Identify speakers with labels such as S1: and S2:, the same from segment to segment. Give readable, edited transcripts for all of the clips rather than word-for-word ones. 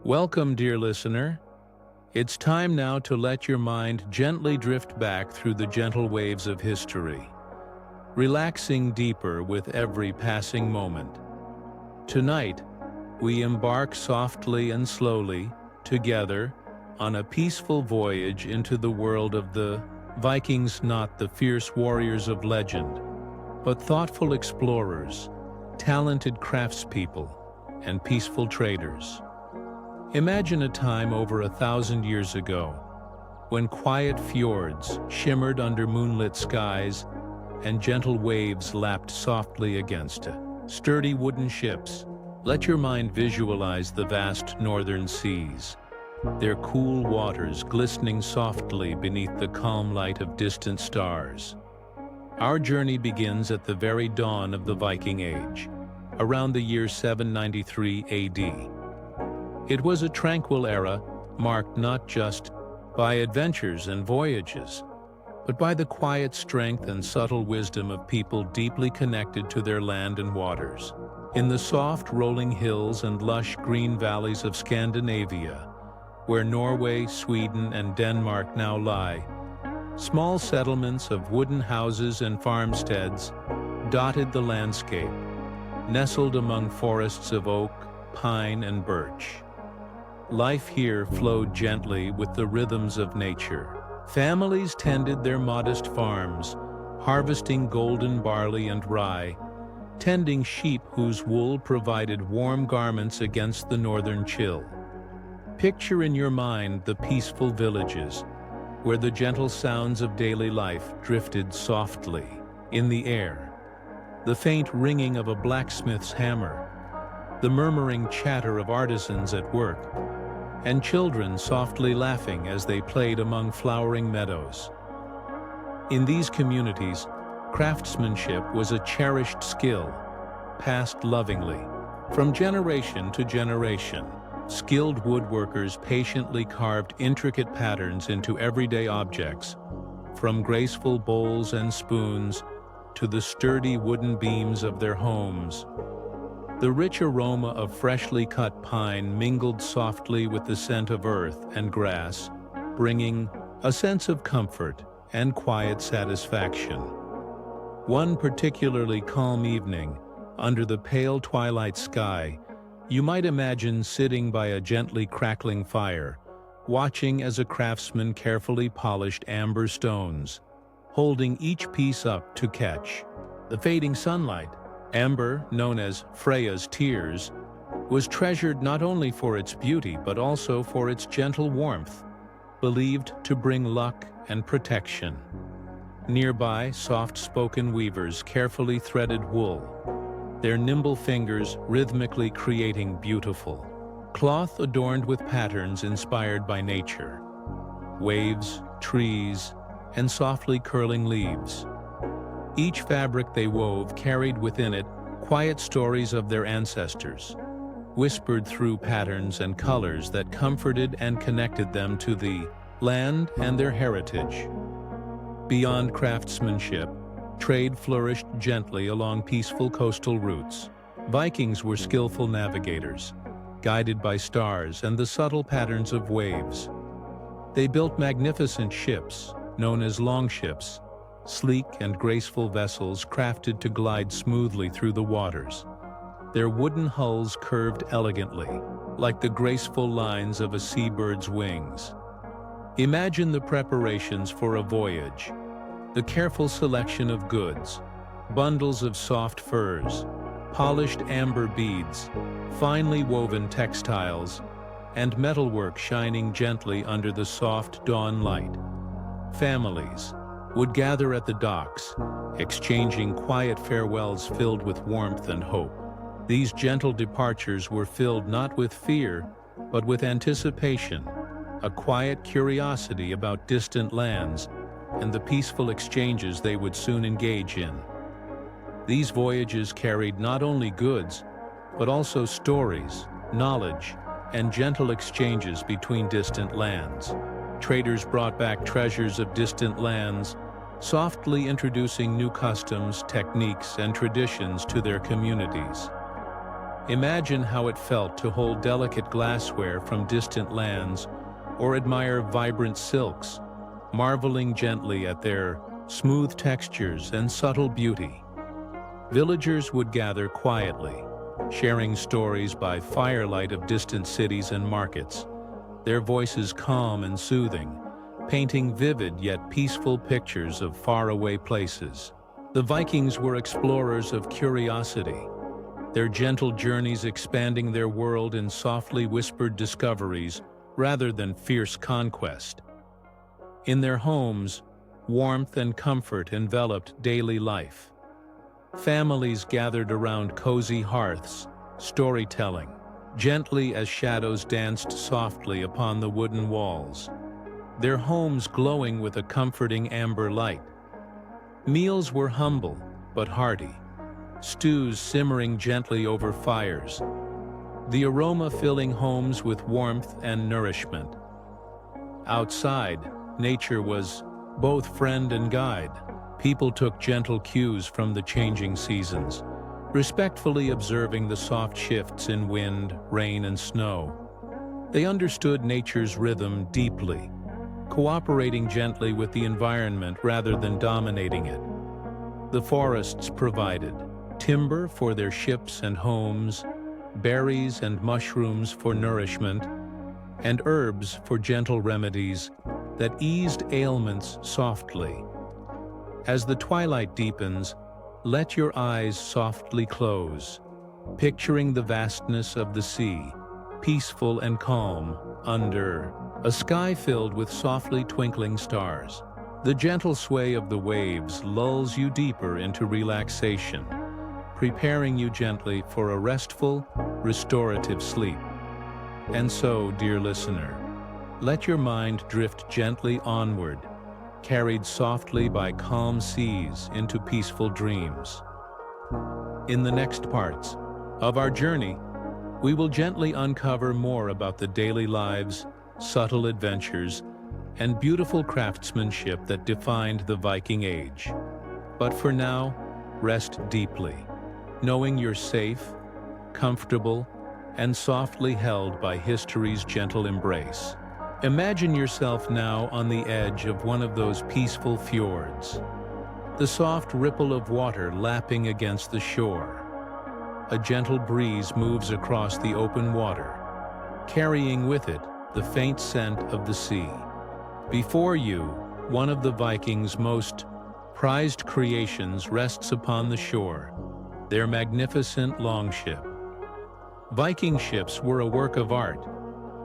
S1: Welcome, dear listener. It's time now to let your mind gently drift back through the gentle waves of history, relaxing deeper with every passing moment. Tonight, we embark softly and slowly, together, on a peaceful voyage into the world of the Vikings, not the fierce warriors of legend, but thoughtful explorers, talented craftspeople, and peaceful traders. Imagine a time over 1,000 years ago, when quiet fjords shimmered under moonlit skies and gentle waves lapped softly against sturdy wooden ships. Let your mind visualize the vast northern seas, their cool waters glistening softly beneath the calm light of distant stars. Our journey begins at the very dawn of the Viking Age, around the year 793 AD. It was a tranquil era, marked not just by adventures and voyages, but by the quiet strength and subtle wisdom of people deeply connected to their land and waters. In the soft rolling hills and lush green valleys of Scandinavia, where Norway, Sweden, and Denmark now lie, small settlements of wooden houses and farmsteads dotted the landscape, nestled among forests of oak, pine, and birch. Life here flowed gently with the rhythms of nature. Families tended their modest farms, harvesting golden barley and rye, tending sheep whose wool provided warm garments against the northern chill. Picture in your mind the peaceful villages, where the gentle sounds of daily life drifted softly in the air. The faint ringing of a blacksmith's hammer, the murmuring chatter of artisans at work, and children softly laughing as they played among flowering meadows. In these communities, craftsmanship was a cherished skill, passed lovingly. From generation to generation, skilled woodworkers patiently carved intricate patterns into everyday objects, from graceful bowls and spoons to the sturdy wooden beams of their homes. The rich aroma of freshly cut pine mingled softly with the scent of earth and grass, bringing a sense of comfort and quiet satisfaction. One particularly calm evening, under the pale twilight sky, you might imagine sitting by a gently crackling fire, watching as a craftsman carefully polished amber stones, holding each piece up to catch the fading sunlight. Amber, known as Freya's tears, was treasured not only for its beauty but also for its gentle warmth, believed to bring luck and protection. Nearby, soft-spoken weavers carefully threaded wool, their nimble fingers rhythmically creating beautiful cloth adorned with patterns inspired by nature, waves, trees, and softly curling leaves. Each fabric they wove carried within it quiet stories of their ancestors, whispered through patterns and colors that comforted and connected them to the land and their heritage. Beyond craftsmanship, trade flourished gently along peaceful coastal routes. Vikings were skillful navigators, guided by stars and the subtle patterns of waves. They built magnificent ships, known as longships, sleek and graceful vessels crafted to glide smoothly through the waters. Their wooden hulls curved elegantly, like the graceful lines of a seabird's wings. Imagine the preparations for a voyage, the careful selection of goods, bundles of soft furs, polished amber beads, finely woven textiles, and metalwork shining gently under the soft dawn light. Families would gather at the docks, exchanging quiet farewells filled with warmth and hope. These gentle departures were filled not with fear, but with anticipation, a quiet curiosity about distant lands and the peaceful exchanges they would soon engage in. These voyages carried not only goods, but also stories, knowledge, and gentle exchanges between distant lands. Traders brought back treasures of distant lands, softly introducing new customs, techniques, and traditions to their communities. Imagine how it felt to hold delicate glassware from distant lands or admire vibrant silks, marveling gently at their smooth textures and subtle beauty. Villagers would gather quietly, sharing stories by firelight of distant cities and markets, their voices calm and soothing, painting vivid yet peaceful pictures of faraway places. The Vikings were explorers of curiosity, their gentle journeys expanding their world in softly whispered discoveries rather than fierce conquest. In their homes, warmth and comfort enveloped daily life. Families gathered around cozy hearths, storytelling, gently as shadows danced softly upon the wooden walls, their homes glowing with a comforting amber light. Meals were humble but hearty, stews simmering gently over fires, the aroma filling homes with warmth and nourishment. Outside, nature was both friend and guide. People took gentle cues from the changing seasons, respectfully observing the soft shifts in wind, rain, and snow. They understood nature's rhythm deeply, cooperating gently with the environment rather than dominating it. The forests provided timber for their ships and homes, berries and mushrooms for nourishment, and herbs for gentle remedies that eased ailments softly. As the twilight deepens, let your eyes softly close, picturing the vastness of the sea, peaceful and calm, under a sky filled with softly twinkling stars. The gentle sway of the waves lulls you deeper into relaxation, preparing you gently for a restful, restorative sleep. And so, dear listener, let your mind drift gently onward, carried softly by calm seas into peaceful dreams. In the next parts of our journey, we will gently uncover more about the daily lives, subtle adventures, and beautiful craftsmanship that defined the Viking Age. But for now, rest deeply, knowing you're safe, comfortable, and softly held by history's gentle embrace. Imagine yourself now on the edge of one of those peaceful fjords, the soft ripple of water lapping against the shore. A gentle breeze moves across the open water, carrying with it the faint scent of the sea. Before you, one of the Vikings' most prized creations rests upon the shore, their magnificent longship. Viking ships were a work of art,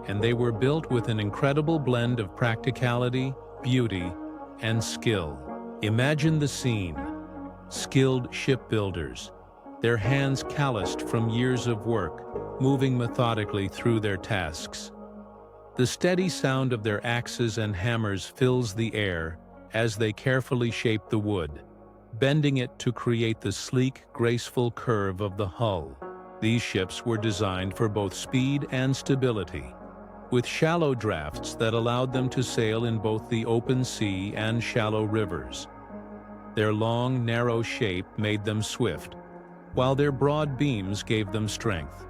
S1: and they were built with an incredible blend of practicality, beauty, and skill. Imagine the scene: skilled shipbuilders, their hands calloused from years of work, moving methodically through their tasks. The steady sound of their axes and hammers fills the air as they carefully shape the wood, bending it to create the sleek, graceful curve of the hull. These ships were designed for both speed and stability, with shallow drafts that allowed them to sail in both the open sea and shallow rivers. Their long, narrow shape made them swift, while their broad beams gave them strength.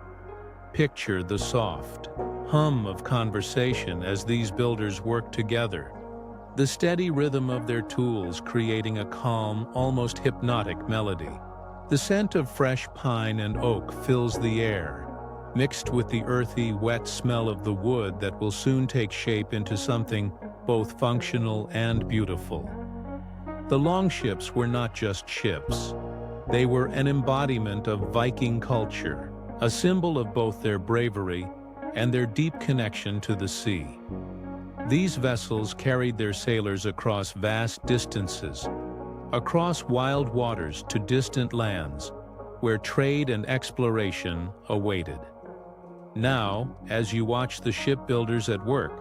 S1: Picture the soft hum of conversation as these builders worked together, the steady rhythm of their tools creating a calm, almost hypnotic melody. The scent of fresh pine and oak fills the air, mixed with the earthy, wet smell of the wood that will soon take shape into something both functional and beautiful. The longships were not just ships. They were an embodiment of Viking culture, a symbol of both their bravery and their deep connection to the sea. These vessels carried their sailors across vast distances, across wild waters to distant lands, where trade and exploration awaited. Now, as you watch the shipbuilders at work,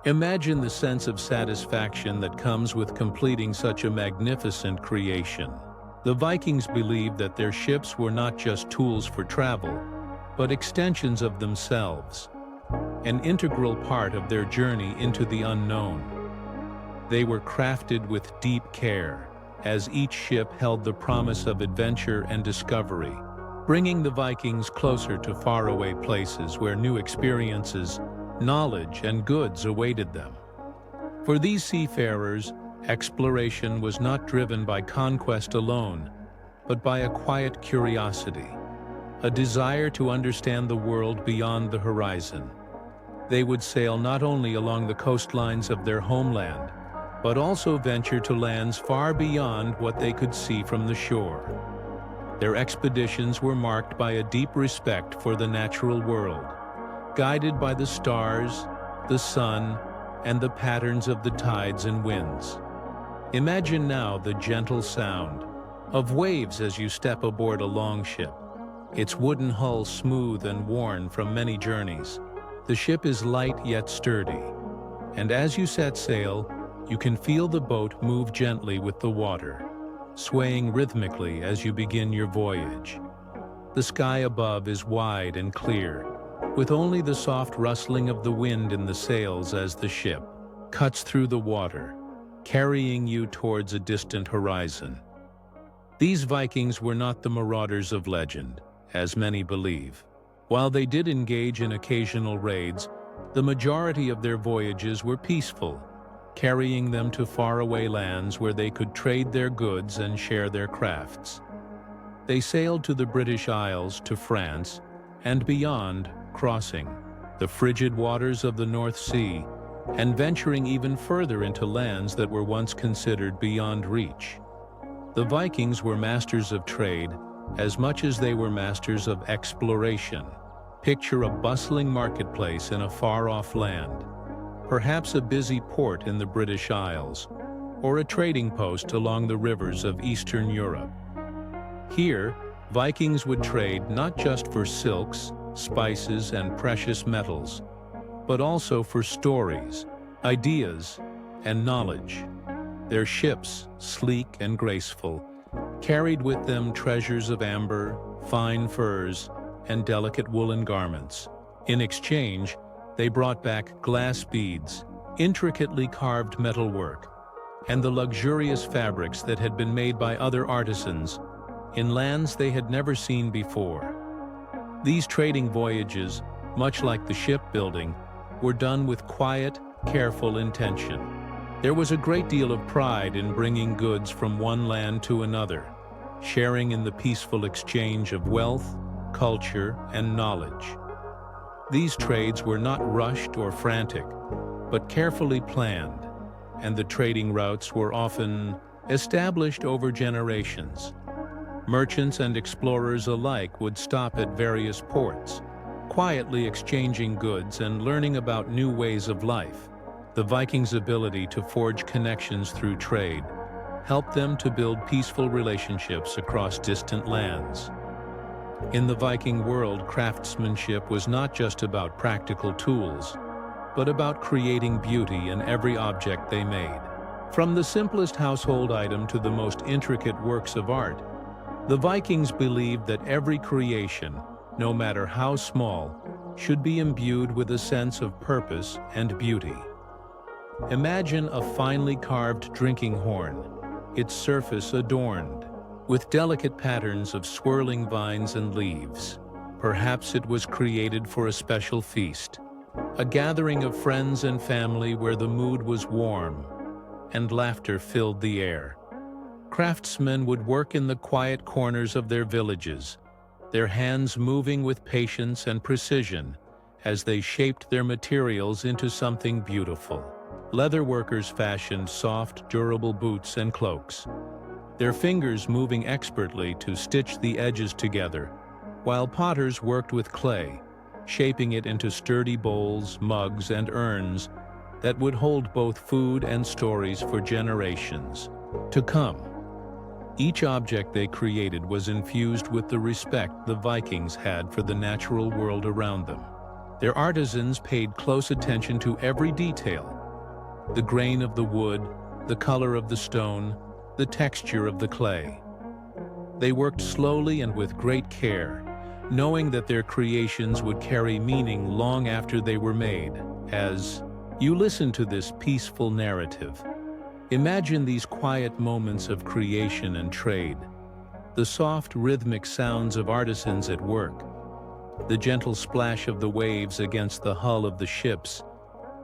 S1: imagine the sense of satisfaction that comes with completing such a magnificent creation. The Vikings believed that their ships were not just tools for travel, but extensions of themselves, an integral part of their journey into the unknown. They were crafted with deep care, as each ship held the promise of adventure and discovery. bringing the Vikings closer to faraway places where new experiences, knowledge, and goods awaited them. For these seafarers, exploration was not driven by conquest alone, but by a quiet curiosity, a desire to understand the world beyond the horizon. They would sail not only along the coastlines of their homeland, but also venture to lands far beyond what they could see from the shore. Their expeditions were marked by a deep respect for the natural world, guided by the stars, the sun, and the patterns of the tides and winds. Imagine now the gentle sound of waves as you step aboard a longship, its wooden hull smooth and worn from many journeys. The ship is light yet sturdy, and as you set sail, you can feel the boat move gently with the water, swaying rhythmically as you begin your voyage. The sky above is wide and clear, with only the soft rustling of the wind in the sails as the ship cuts through the water, carrying you towards a distant horizon. These Vikings were not the marauders of legend, as many believe. While they did engage in occasional raids, the majority of their voyages were peaceful, carrying them to faraway lands where they could trade their goods and share their crafts. They sailed to the British Isles, to France, and beyond, crossing the frigid waters of the North Sea and venturing even further into lands that were once considered beyond reach. The Vikings were masters of trade as much as they were masters of exploration. Picture a bustling marketplace in a far-off land, perhaps a busy port in the British Isles, or a trading post along the rivers of Eastern Europe. Here, Vikings would trade not just for silks, spices, and precious metals, but also for stories, ideas, and knowledge. Their ships, sleek and graceful, carried with them treasures of amber, fine furs, and delicate woolen garments. In exchange, they brought back glass beads, intricately carved metalwork, and the luxurious fabrics that had been made by other artisans in lands they had never seen before. These trading voyages, much like the shipbuilding, were done with quiet, careful intention. There was a great deal of pride in bringing goods from one land to another, sharing in the peaceful exchange of wealth, culture, and knowledge. These trades were not rushed or frantic, but carefully planned, and the trading routes were often established over generations. Merchants and explorers alike would stop at various ports, quietly exchanging goods and learning about new ways of life. The Vikings' ability to forge connections through trade helped them to build peaceful relationships across distant lands. In the Viking world, craftsmanship was not just about practical tools, but about creating beauty in every object they made. From the simplest household item to the most intricate works of art, the Vikings believed that every creation, no matter how small, should be imbued with a sense of purpose and beauty. Imagine a finely carved drinking horn, its surface adorned with delicate patterns of swirling vines and leaves. Perhaps it was created for a special feast, a gathering of friends and family where the mood was warm and laughter filled the air. Craftsmen would work in the quiet corners of their villages, their hands moving with patience and precision as they shaped their materials into something beautiful. Leather workers fashioned soft, durable boots and cloaks, their fingers moving expertly to stitch the edges together, while potters worked with clay, shaping it into sturdy bowls, mugs, and urns that would hold both food and stories for generations to come. Each object they created was infused with the respect the Vikings had for the natural world around them. Their artisans paid close attention to every detail: the grain of the wood, the color of the stone, the texture of the clay. They worked slowly and with great care, knowing that their creations would carry meaning long after they were made. As you listen to this peaceful narrative, imagine these quiet moments of creation and trade, the soft rhythmic sounds of artisans at work, the gentle splash of the waves against the hull of the ships,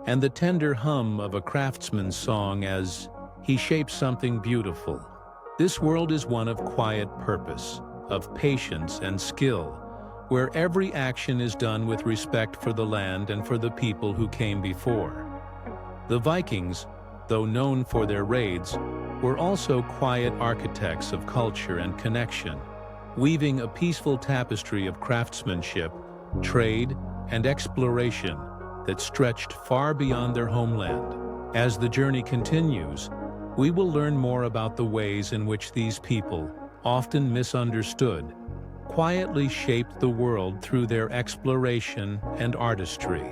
S1: and the tender hum of a craftsman's song as he shapes something beautiful. This world is one of quiet purpose, of patience and skill, where every action is done with respect for the land and for the people who came before. The Vikings, though known for their raids, were also quiet architects of culture and connection, weaving a peaceful tapestry of craftsmanship, trade, and exploration that stretched far beyond their homeland. As the journey continues, we will learn more about the ways in which these people, often misunderstood, quietly shaped the world through their exploration and artistry.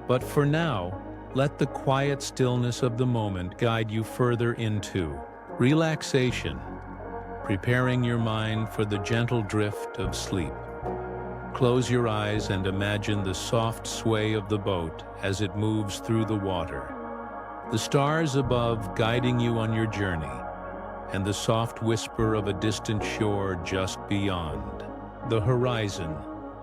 S1: But for now, let the quiet stillness of the moment guide you further into relaxation, preparing your mind for the gentle drift of sleep. Close your eyes and imagine the soft sway of the boat as it moves through the water, the stars above guiding you on your journey, and the soft whisper of a distant shore just beyond. The horizon.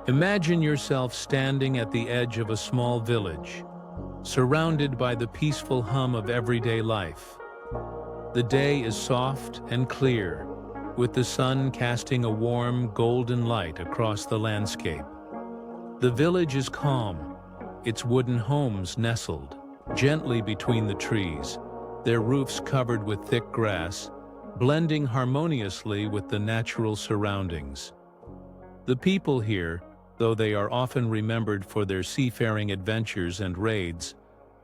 S1: Imagine yourself standing at the edge of a small village, surrounded by the peaceful hum of everyday life. The day is soft and clear, with the sun casting a warm, golden light across the landscape. The village is calm, its wooden homes nestled gently between the trees, their roofs covered with thick grass, blending harmoniously with the natural surroundings. The people here, though they are often remembered for their seafaring adventures and raids,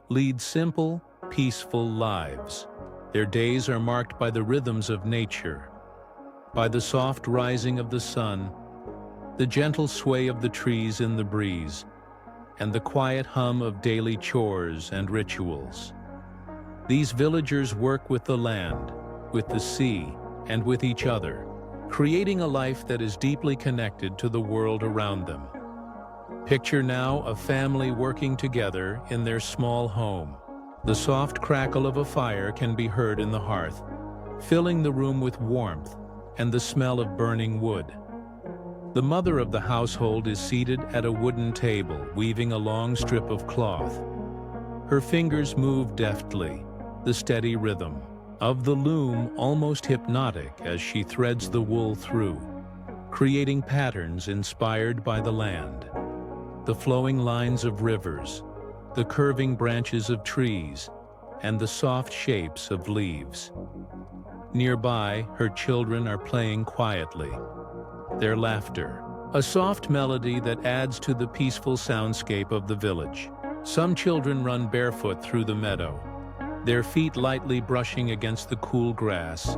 S1: lead simple, peaceful lives. Their days are marked by the rhythms of nature, by the soft rising of the sun, the gentle sway of the trees in the breeze, and the quiet hum of daily chores and rituals. These villagers work with the land, with the sea, and with each other, creating a life that is deeply connected to the world around them. Picture now a family working together in their small home. The soft crackle of a fire can be heard in the hearth, filling the room with warmth and the smell of burning wood. The mother of the household is seated at a wooden table, weaving a long strip of cloth. Her fingers move deftly, the steady rhythm of the loom almost hypnotic as she threads the wool through, creating patterns inspired by the land. The flowing lines of rivers, the curving branches of trees, and the soft shapes of leaves. Nearby, her children are playing quietly, their laughter, a soft melody that adds to the peaceful soundscape of the village. Some children run barefoot through the meadow, their feet lightly brushing against the cool grass,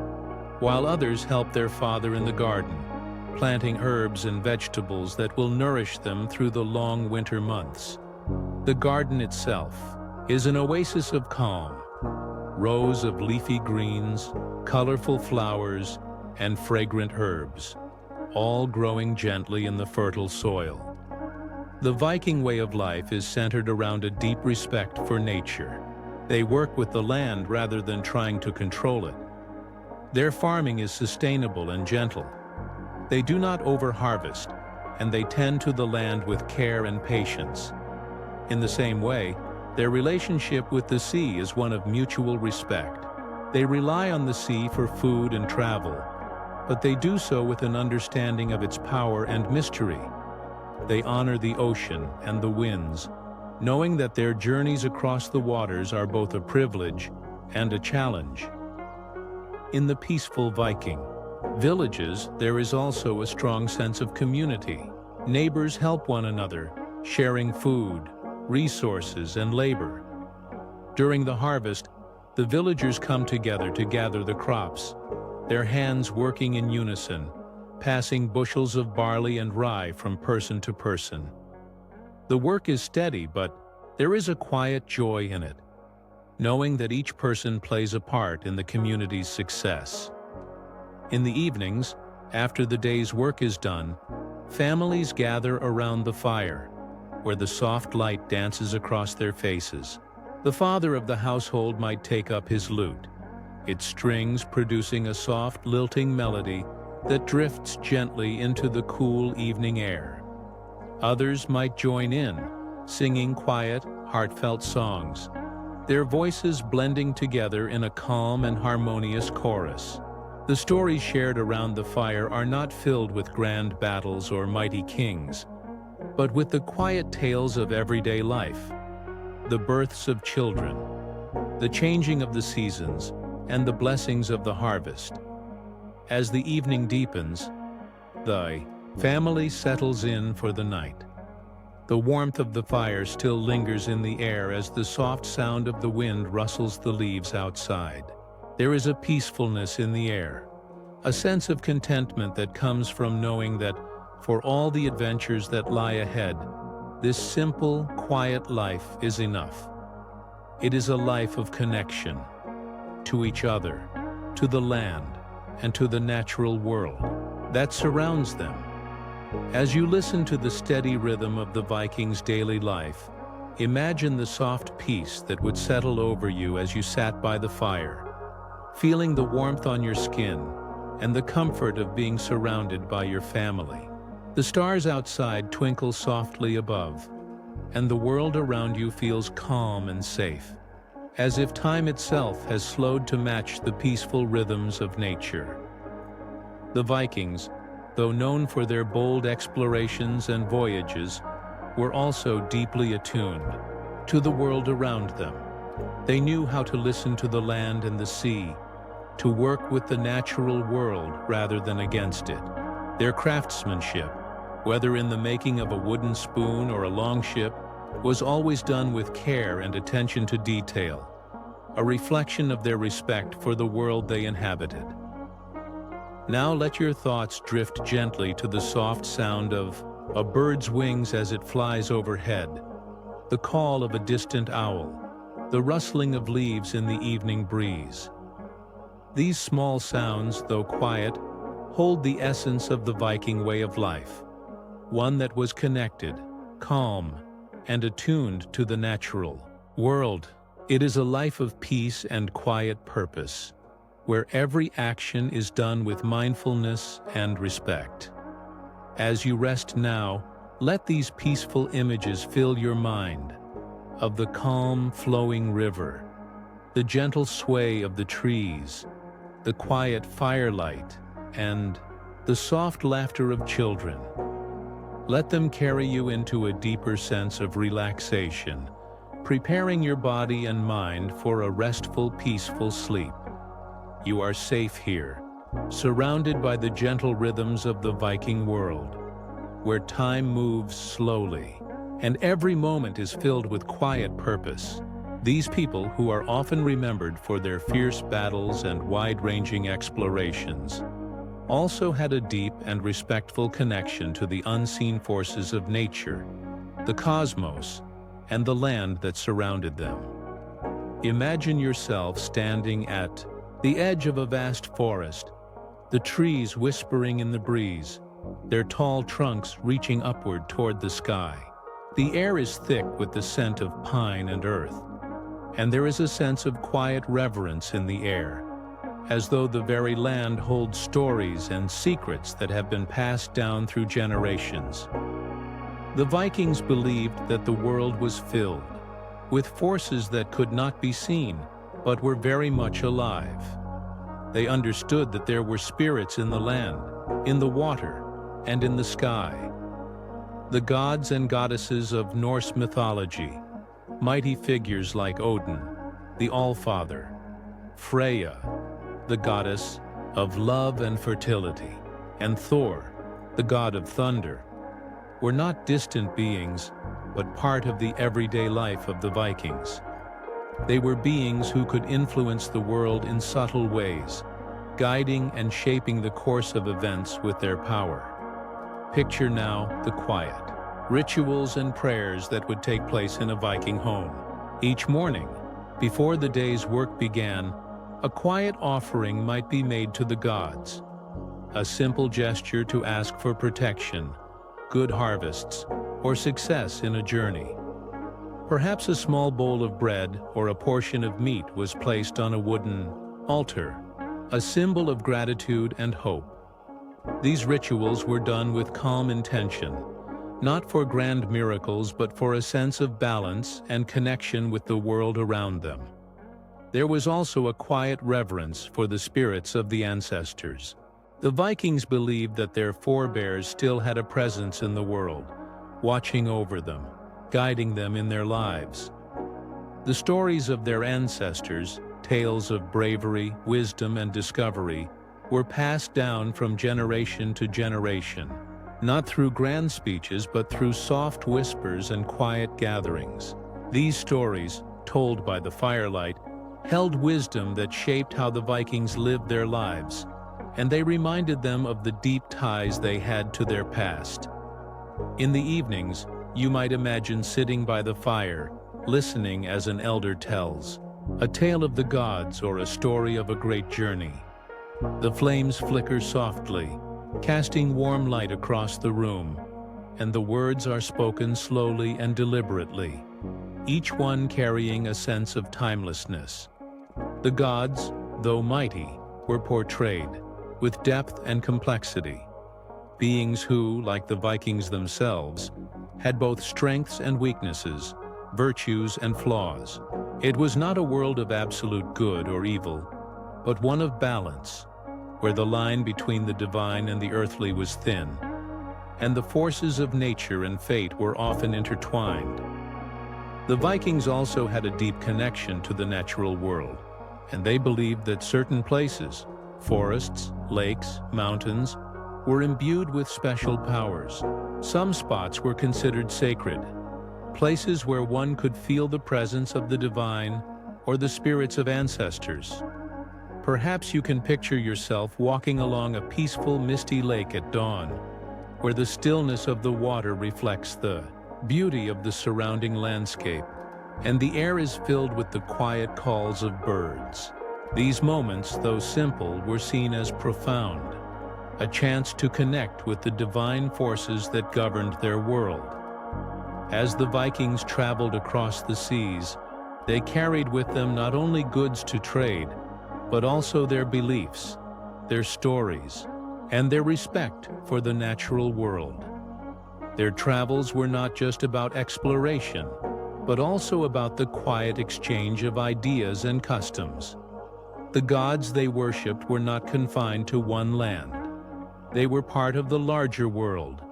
S1: while others help their father in the garden, planting herbs and vegetables that will nourish them through the long winter months. The garden itself is an oasis of calm, rows of leafy greens, colorful flowers, and fragrant herbs, all growing gently in the fertile soil. The Viking way of life is centered around a deep respect for nature. They work with the land rather than trying to control it. Their farming is sustainable and gentle. They do not over-harvest, and they tend to the land with care and patience. In the same way, their relationship with the sea is one of mutual respect. They rely on the sea for food and travel, but they do so with an understanding of its power and mystery. They honor the ocean and the winds, knowing that their journeys across the waters are both a privilege and a challenge. In the peaceful Viking villages, there is also a strong sense of community. Neighbors help one another, sharing food, resources, and labor. During the harvest, the villagers come together to gather the crops, their hands working in unison, passing bushels of barley and rye from person to person. The work is steady, but there is a quiet joy in it, knowing that each person plays a part in the community's success. In the evenings, after the day's work is done, families gather around the fire, where the soft light dances across their faces. The father of the household might take up his lute, its strings producing a soft, lilting melody that drifts gently into the cool evening air. Others might join in, singing quiet, heartfelt songs, their voices blending together in a calm and harmonious chorus. The stories shared around the fire are not filled with grand battles or mighty kings, but with the quiet tales of everyday life, the births of children, the changing of the seasons, and the blessings of the harvest. As the evening deepens, the family settles in for the night. The warmth of the fire still lingers in the air as the soft sound of the wind rustles the leaves outside. There is a peacefulness in the air, a sense of contentment that comes from knowing that, for all the adventures that lie ahead, this simple, quiet life is enough. It is a life of connection to each other, to the land, and to the natural world that surrounds them. As you listen to the steady rhythm of the Vikings' daily life, imagine the soft peace that would settle over you as you sat by the fire, feeling the warmth on your skin and the comfort of being surrounded by your family. The stars outside twinkle softly above, and the world around you feels calm and safe, as if time itself has slowed to match the peaceful rhythms of nature. The Vikings, though known for their bold explorations and voyages, were also deeply attuned to the world around them. They knew how to listen to the land and the sea, to work with the natural world rather than against it. Their craftsmanship, whether in the making of a wooden spoon or a longship, was always done with care and attention to detail, a reflection of their respect for the world they inhabited. Now let your thoughts drift gently to the soft sound of a bird's wings as it flies overhead, the call of a distant owl, the rustling of leaves in the evening breeze. These small sounds, though quiet, hold the essence of the Viking way of life, one that was connected, calm, and attuned to the natural world. It is a life of peace and quiet purpose, where every action is done with mindfulness and respect. As you rest now, let these peaceful images fill your mind, of the calm, flowing river, the gentle sway of the trees, the quiet firelight, and the soft laughter of children. Let them carry you into a deeper sense of relaxation, preparing your body and mind for a restful, peaceful sleep. You are safe here, surrounded by the gentle rhythms of the Viking world, where time moves slowly, and every moment is filled with quiet purpose. These people, who are often remembered for their fierce battles and wide-ranging explorations, also had a deep and respectful connection to the unseen forces of nature, the cosmos, and the land that surrounded them. Imagine yourself standing at the edge of a vast forest, the trees whispering in the breeze, their tall trunks reaching upward toward the sky. The air is thick with the scent of pine and earth, and there is a sense of quiet reverence in the air, as though the very land holds stories and secrets that have been passed down through generations. The Vikings believed that the world was filled with forces that could not be seen, but were very much alive. They understood that there were spirits in the land, in the water, and in the sky. The gods and goddesses of Norse mythology, mighty figures like Odin, the Allfather, Freya, the goddess of love and fertility, and Thor, the god of thunder, were not distant beings, but part of the everyday life of the Vikings. They were beings who could influence the world in subtle ways, guiding and shaping the course of events with their power. Picture now the quiet rituals and prayers that would take place in a Viking home. Each morning, before the day's work began, a quiet offering might be made to the gods, a simple gesture to ask for protection, good harvests, or success in a journey. Perhaps a small bowl of bread or a portion of meat was placed on a wooden altar, a symbol of gratitude and hope. These rituals were done with calm intention, not for grand miracles but for a sense of balance and connection with the world around them. There was also a quiet reverence for the spirits of the ancestors. The Vikings believed that their forebears still had a presence in the world, watching over them, guiding them in their lives. The stories of their ancestors, tales of bravery, wisdom, and discovery, were passed down from generation to generation, not through grand speeches but through soft whispers and quiet gatherings. These stories, told by the firelight, held wisdom that shaped how the Vikings lived their lives, and they reminded them of the deep ties they had to their past. In the evenings, you might imagine sitting by the fire, listening as an elder tells a tale of the gods or a story of a great journey. The flames flicker softly, casting warm light across the room, and the words are spoken slowly and deliberately, each one carrying a sense of timelessness. The gods, though mighty, were portrayed with depth and complexity, beings who, like the Vikings themselves, had both strengths and weaknesses, virtues and flaws. It was not a world of absolute good or evil, but one of balance, where the line between the divine and the earthly was thin, and the forces of nature and fate were often intertwined. The Vikings also had a deep connection to the natural world, and they believed that certain places, forests, lakes, mountains, were imbued with special powers. Some spots were considered sacred, places where one could feel the presence of the divine or the spirits of ancestors. Perhaps you can picture yourself walking along a peaceful, misty lake at dawn, where the stillness of the water reflects the beauty of the surrounding landscape, and the air is filled with the quiet calls of birds. These moments, though simple, were seen as profound, a chance to connect with the divine forces that governed their world. As the Vikings traveled across the seas, they carried with them not only goods to trade, but also their beliefs, their stories, and their respect for the natural world. Their travels were not just about exploration, but also about the quiet exchange of ideas and customs. The gods they worshipped were not confined to one land. They were part of the larger world,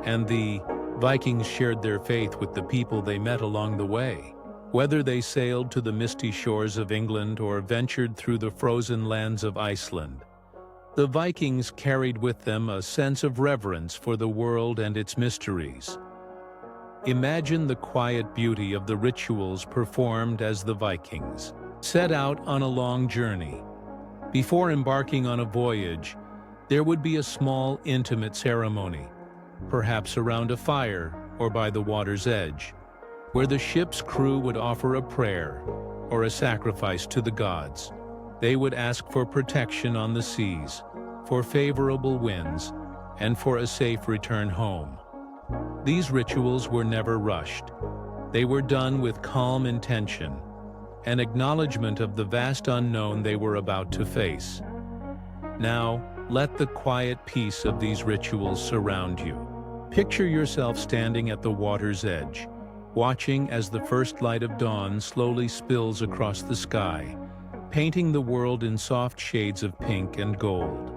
S1: and the Vikings shared their faith with the people they met along the way. Whether they sailed to the misty shores of England or ventured through the frozen lands of Iceland, the Vikings carried with them a sense of reverence for the world and its mysteries. Imagine the quiet beauty of the rituals performed as the Vikings set out on a long journey. Before embarking on a voyage, there would be a small, intimate ceremony, perhaps around a fire or by the water's edge, where the ship's crew would offer a prayer or a sacrifice to the gods. They would ask for protection on the seas, for favorable winds, and for a safe return home. These rituals were never rushed. They were done with calm intention, an acknowledgement of the vast unknown they were about to face. Now, let the quiet peace of these rituals surround you. Picture yourself standing at the water's edge, watching as the first light of dawn slowly spills across the sky, painting the world in soft shades of pink and gold.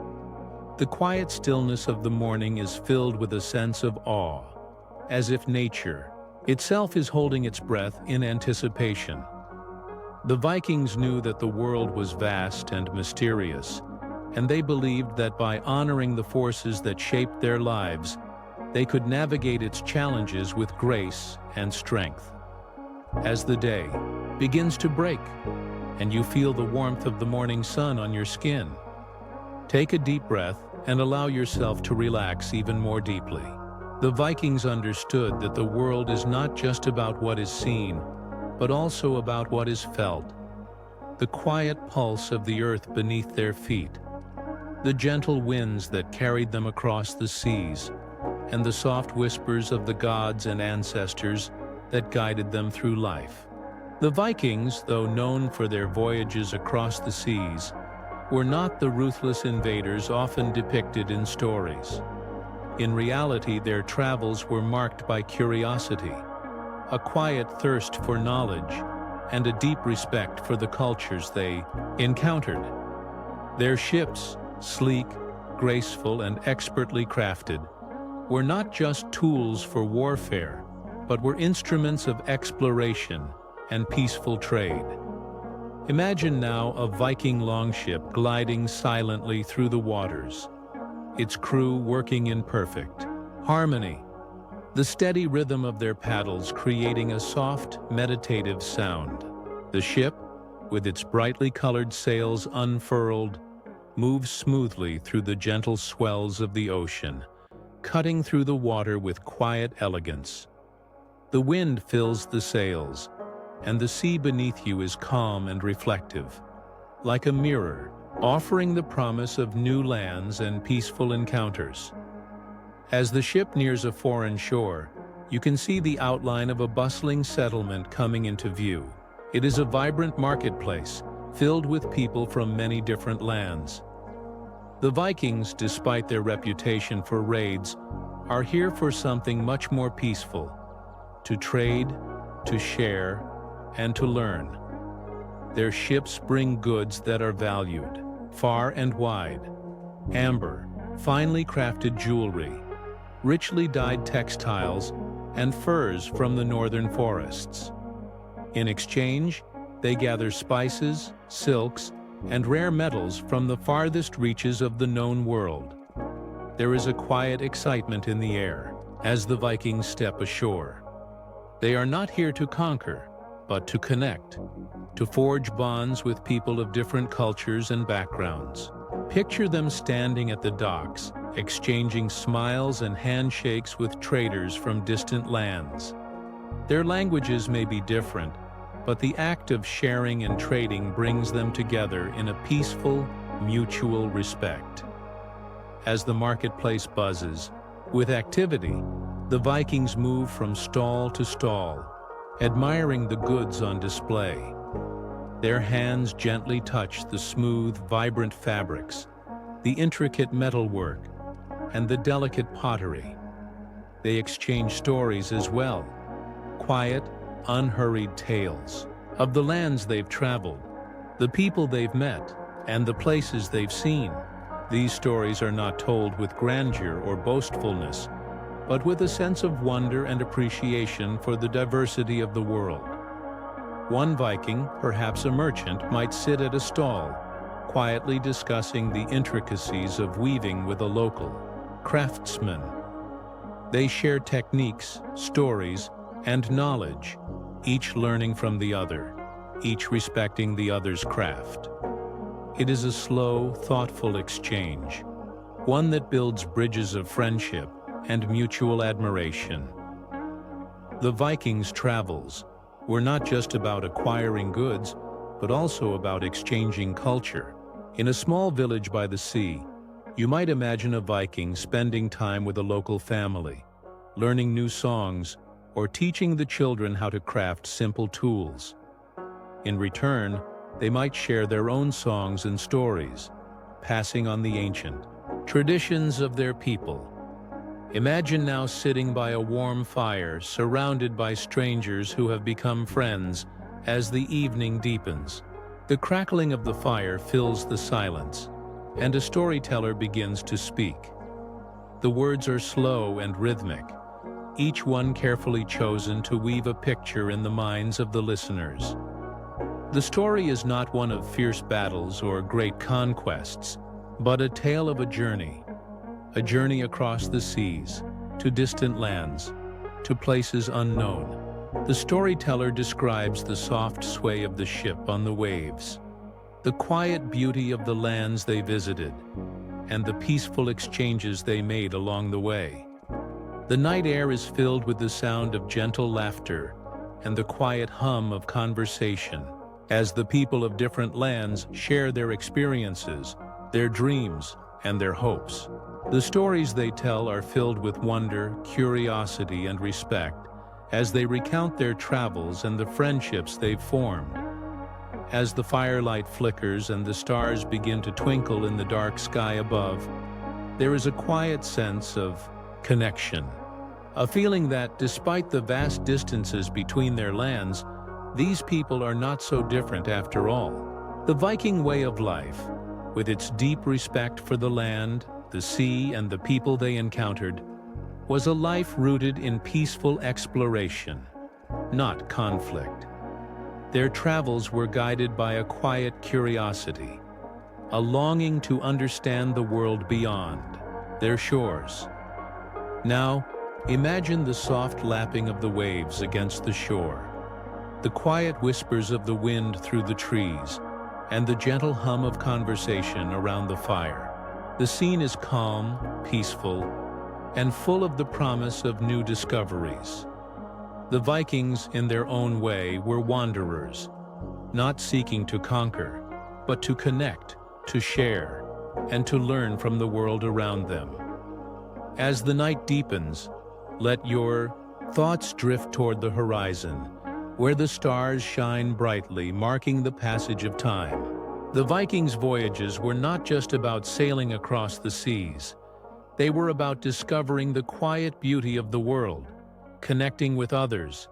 S1: The quiet stillness of the morning is filled with a sense of awe, as if nature itself is holding its breath in anticipation. The Vikings knew that the world was vast and mysterious, and they believed that by honoring the forces that shaped their lives, they could navigate its challenges with grace and strength. As the day begins to break, and you feel the warmth of the morning sun on your skin, take a deep breath and allow yourself to relax even more deeply. The Vikings understood that the world is not just about what is seen, but also about what is felt. The quiet pulse of the earth beneath their feet, the gentle winds that carried them across the seas, and the soft whispers of the gods and ancestors that guided them through life. The Vikings, though known for their voyages across the seas, were not the ruthless invaders often depicted in stories. In reality, their travels were marked by curiosity, a quiet thirst for knowledge, and a deep respect for the cultures they encountered. Their ships, sleek, graceful, and expertly crafted, were not just tools for warfare, but were instruments of exploration and peaceful trade. Imagine now a Viking longship gliding silently through the waters, its crew working in perfect harmony, the steady rhythm of their paddles creating a soft, meditative sound. The ship, with its brightly colored sails unfurled, moves smoothly through the gentle swells of the ocean, cutting through the water with quiet elegance. The wind fills the sails, and the sea beneath you is calm and reflective, like a mirror, offering the promise of new lands and peaceful encounters. As the ship nears a foreign shore, you can see the outline of a bustling settlement coming into view. It is a vibrant marketplace, filled with people from many different lands. The Vikings, despite their reputation for raids, are here for something much more peaceful: to trade, to share, and to learn. Their ships bring goods that are valued, far and wide: amber, finely crafted jewelry, richly dyed textiles, and furs from the northern forests. In exchange, they gather spices, silks, and rare metals from the farthest reaches of the known world. There is a quiet excitement in the air as the Vikings step ashore. They are not here to conquer, but to connect, to forge bonds with people of different cultures and backgrounds. Picture them standing at the docks, exchanging smiles and handshakes with traders from distant lands. Their languages may be different, but the act of sharing and trading brings them together in a peaceful, mutual respect. As the marketplace buzzes with activity, the Vikings move from stall to stall, admiring the goods on display. Their hands gently touch the smooth, vibrant fabrics, the intricate metalwork, and the delicate pottery. They exchange stories as well, quiet, unhurried tales of the lands they've traveled, the people they've met, and the places they've seen. These stories are not told with grandeur or boastfulness, but with a sense of wonder and appreciation for the diversity of the world. One Viking, perhaps a merchant, might sit at a stall, quietly discussing the intricacies of weaving with a local craftsman. They share techniques, stories, and knowledge, each learning from the other, each respecting the other's craft. It is a slow, thoughtful exchange, one that builds bridges of friendship and mutual admiration. The Vikings' travels were not just about acquiring goods, but also about exchanging culture. In a small village by the sea, you might imagine a Viking spending time with a local family, learning new songs, or teaching the children how to craft simple tools. In return, they might share their own songs and stories, passing on the ancient traditions of their people. Imagine now sitting by a warm fire, surrounded by strangers who have become friends as the evening deepens. The crackling of the fire fills the silence, and a storyteller begins to speak. The words are slow and rhythmic, each one carefully chosen to weave a picture in the minds of the listeners. The story is not one of fierce battles or great conquests, but a tale of a journey across the seas, to distant lands, to places unknown. The storyteller describes the soft sway of the ship on the waves, the quiet beauty of the lands they visited, and the peaceful exchanges they made along the way. The night air is filled with the sound of gentle laughter and the quiet hum of conversation, as the people of different lands share their experiences, their dreams, and their hopes. The stories they tell are filled with wonder, curiosity, and respect as they recount their travels and the friendships they've formed. As the firelight flickers and the stars begin to twinkle in the dark sky above, there is a quiet sense of connection. A feeling that, despite the vast distances between their lands, these people are not so different after all. The Viking way of life, with its deep respect for the land, the sea, and the people they encountered, was a life rooted in peaceful exploration, not conflict. Their travels were guided by a quiet curiosity, a longing to understand the world beyond their shores. Now, imagine the soft lapping of the waves against the shore, the quiet whispers of the wind through the trees, and the gentle hum of conversation around the fire. The scene is calm, peaceful, and full of the promise of new discoveries. The Vikings, in their own way, were wanderers, not seeking to conquer, but to connect, to share, and to learn from the world around them. As the night deepens, let your thoughts drift toward the horizon, where the stars shine brightly, marking the passage of time. The Vikings' voyages were not just about sailing across the seas. They were about discovering the quiet beauty of the world, connecting with others,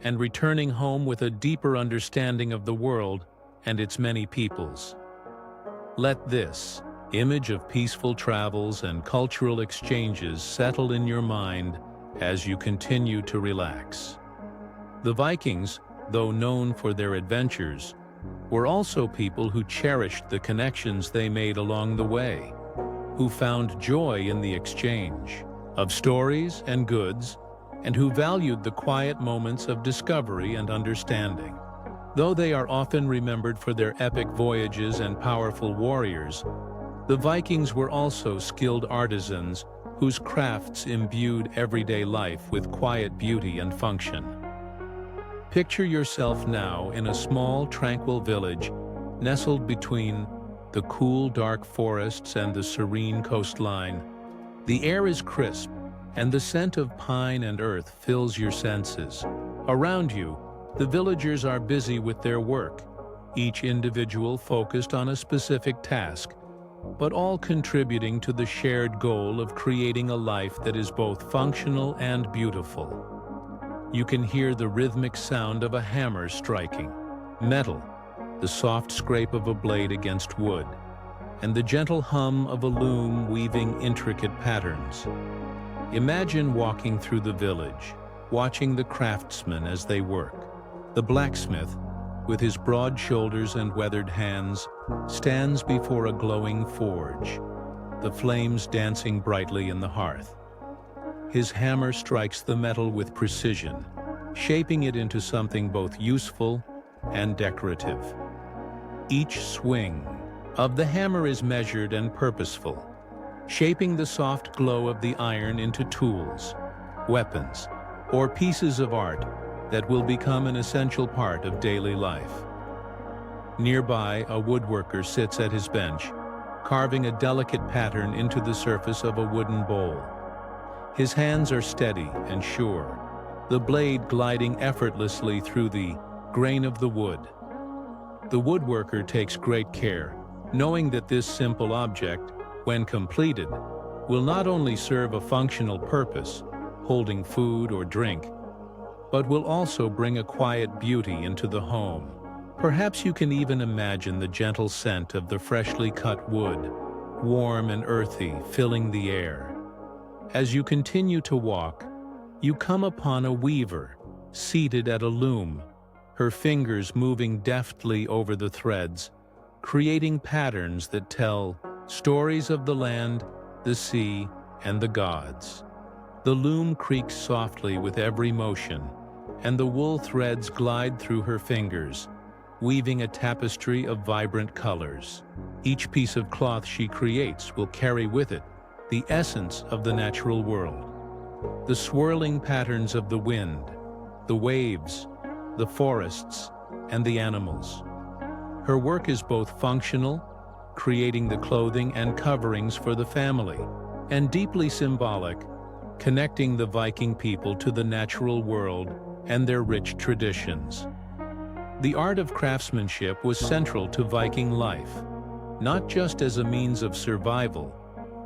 S1: and returning home with a deeper understanding of the world and its many peoples. Let this image of peaceful travels and cultural exchanges settle in your mind as you continue to relax. The Vikings, though known for their adventures, were also people who cherished the connections they made along the way, who found joy in the exchange of stories and goods, and who valued the quiet moments of discovery and understanding. Though they are often remembered for their epic voyages and powerful warriors, the Vikings were also skilled artisans whose crafts imbued everyday life with quiet beauty and function. Picture yourself now in a small, tranquil village nestled between the cool, dark forests and the serene coastline. The air is crisp, and the scent of pine and earth fills your senses. Around you, the villagers are busy with their work, each individual focused on a specific task, but all contributing to the shared goal of creating a life that is both functional and beautiful. You can hear the rhythmic sound of a hammer striking metal, the soft scrape of a blade against wood, and the gentle hum of a loom weaving intricate patterns. Imagine walking through the village, watching the craftsmen as they work. The blacksmith, with his broad shoulders and weathered hands, stands before a glowing forge, the flames dancing brightly in the hearth. His hammer strikes the metal with precision, shaping it into something both useful and decorative. Each swing of the hammer is measured and purposeful, shaping the soft glow of the iron into tools, weapons, or pieces of art that will become an essential part of daily life. Nearby, a woodworker sits at his bench, carving a delicate pattern into the surface of a wooden bowl. His hands are steady and sure, the blade gliding effortlessly through the grain of the wood. The woodworker takes great care, knowing that this simple object, when completed, will not only serve a functional purpose, holding food or drink, but will also bring a quiet beauty into the home. Perhaps you can even imagine the gentle scent of the freshly cut wood, warm and earthy, filling the air. As you continue to walk, you come upon a weaver, seated at a loom, her fingers moving deftly over the threads, creating patterns that tell stories of the land, the sea, and the gods. The loom creaks softly with every motion, and the wool threads glide through her fingers, weaving a tapestry of vibrant colors. Each piece of cloth she creates will carry with it the essence of the natural world. The swirling patterns of the wind, the waves, the forests, and the animals. Her work is both functional, creating the clothing and coverings for the family, and deeply symbolic, connecting the Viking people to the natural world and their rich traditions. The art of craftsmanship was central to Viking life, not just as a means of survival,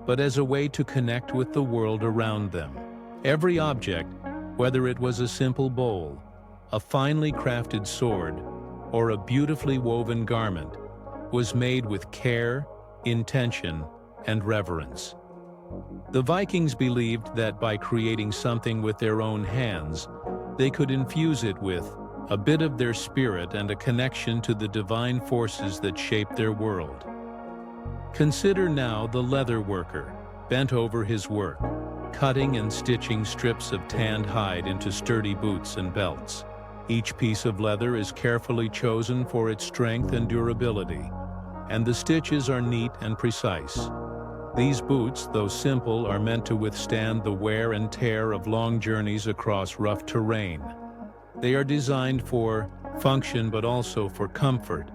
S1: but as a way to connect with the world around them. Every object, whether it was a simple bowl, a finely crafted sword, or a beautifully woven garment, was made with care, intention, and reverence. The Vikings believed that by creating something with their own hands, they could infuse it with a bit of their spirit and a connection to the divine forces that shape their world. Consider now the leather worker, bent over his work, cutting and stitching strips of tanned hide into sturdy boots and belts. Each piece of leather is carefully chosen for its strength and durability, and the stitches are neat and precise. These boots, though simple, are meant to withstand the wear and tear of long journeys across rough terrain. They are designed for function but also for comfort,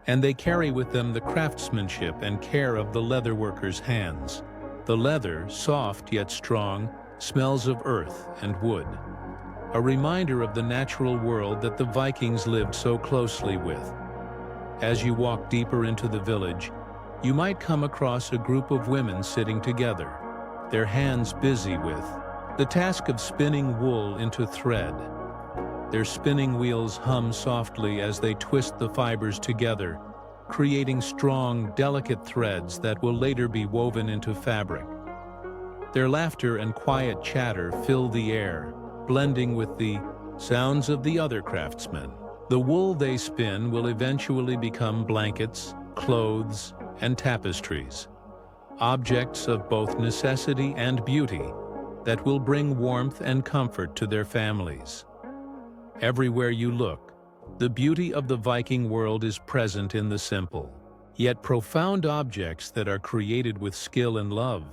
S1: and they carry with them the craftsmanship and care of the leather worker's hands. The leather, soft yet strong, smells of earth and wood, a reminder of the natural world that the Vikings lived so closely with. As you walk deeper into the village, you might come across a group of women sitting together, their hands busy with the task of spinning wool into thread. Their spinning wheels hum softly as they twist the fibers together, creating strong, delicate threads that will later be woven into fabric. Their laughter and quiet chatter fill the air, blending with the sounds of the other craftsmen. The wool they spin will eventually become blankets, clothes, and tapestries, objects of both necessity and beauty that will bring warmth and comfort to their families. Everywhere you look, the beauty of the Viking world is present in the simple, yet profound objects that are created with skill and love.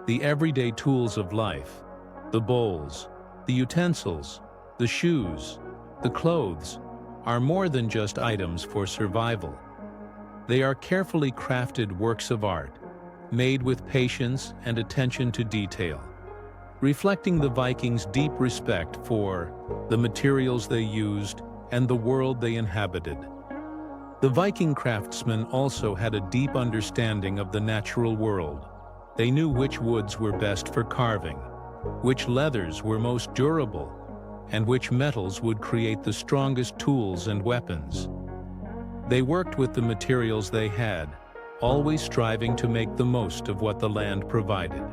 S1: The everyday tools of life, the bowls, the utensils, the shoes, the clothes, are more than just items for survival. They are carefully crafted works of art, made with patience and attention to detail, reflecting the Vikings' deep respect for the materials they used and the world they inhabited. The Viking craftsmen also had a deep understanding of the natural world. They knew which woods were best for carving, which leathers were most durable, and which metals would create the strongest tools and weapons. They worked with the materials they had, always striving to make the most of what the land provided.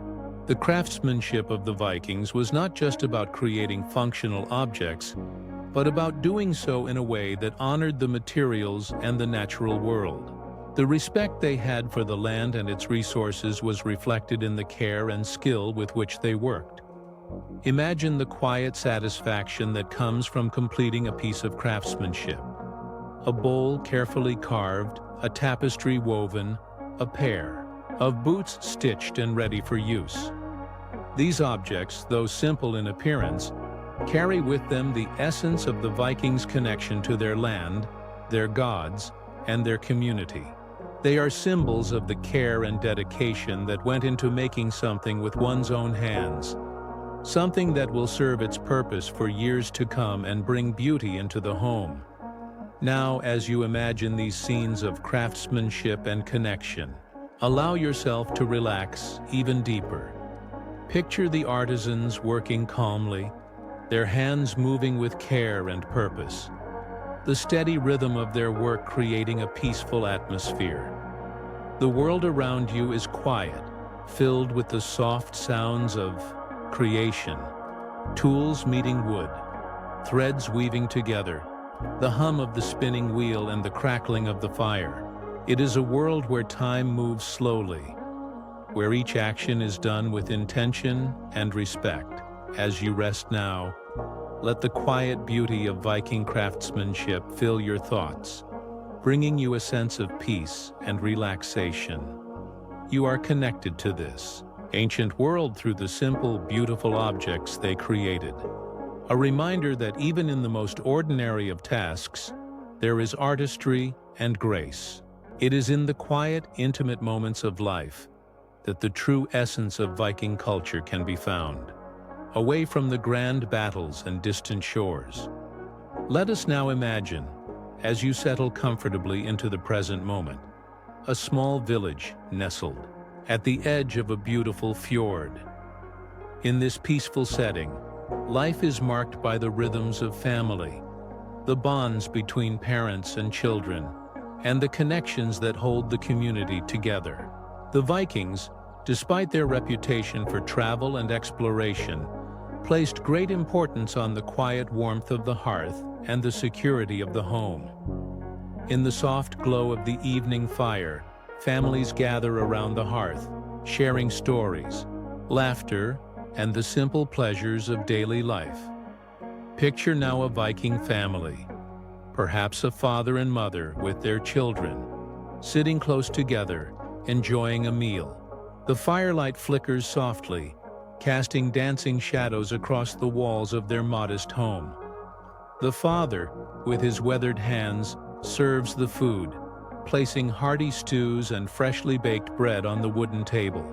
S1: The craftsmanship of the Vikings was not just about creating functional objects, but about doing so in a way that honored the materials and the natural world. The respect they had for the land and its resources was reflected in the care and skill with which they worked. Imagine the quiet satisfaction that comes from completing a piece of craftsmanship. A bowl carefully carved, a tapestry woven, a pair of boots stitched and ready for use. These objects, though simple in appearance, carry with them the essence of the Vikings' connection to their land, their gods, and their community. They are symbols of the care and dedication that went into making something with one's own hands, something that will serve its purpose for years to come and bring beauty into the home. Now, as you imagine these scenes of craftsmanship and connection, allow yourself to relax even deeper. Picture the artisans working calmly, their hands moving with care and purpose, the steady rhythm of their work creating a peaceful atmosphere. The world around you is quiet, filled with the soft sounds of creation, tools meeting wood, threads weaving together, the hum of the spinning wheel and the crackling of the fire. It is a world where time moves slowly, where each action is done with intention and respect. As you rest now, let the quiet beauty of Viking craftsmanship fill your thoughts, bringing you a sense of peace and relaxation. You are connected to this ancient world through the simple, beautiful objects they created. A reminder that even in the most ordinary of tasks, there is artistry and grace. It is in the quiet, intimate moments of life that the true essence of Viking culture can be found, away from the grand battles and distant shores. Let us now imagine, as you settle comfortably into the present moment. A small village nestled at the edge of a beautiful fjord. In this peaceful setting, life is marked by the rhythms of family, the bonds between parents and children, and the connections that hold the community together. The Vikings, despite their reputation for travel and exploration, placed great importance on the quiet warmth of the hearth and the security of the home. In the soft glow of the evening fire, families gather around the hearth, sharing stories, laughter, and the simple pleasures of daily life. Picture now a Viking family, perhaps a father and mother with their children, sitting close together, enjoying a meal. The firelight flickers softly, casting dancing shadows across the walls of their modest home. The father, with his weathered hands, serves the food, placing hearty stews and freshly baked bread on the wooden table.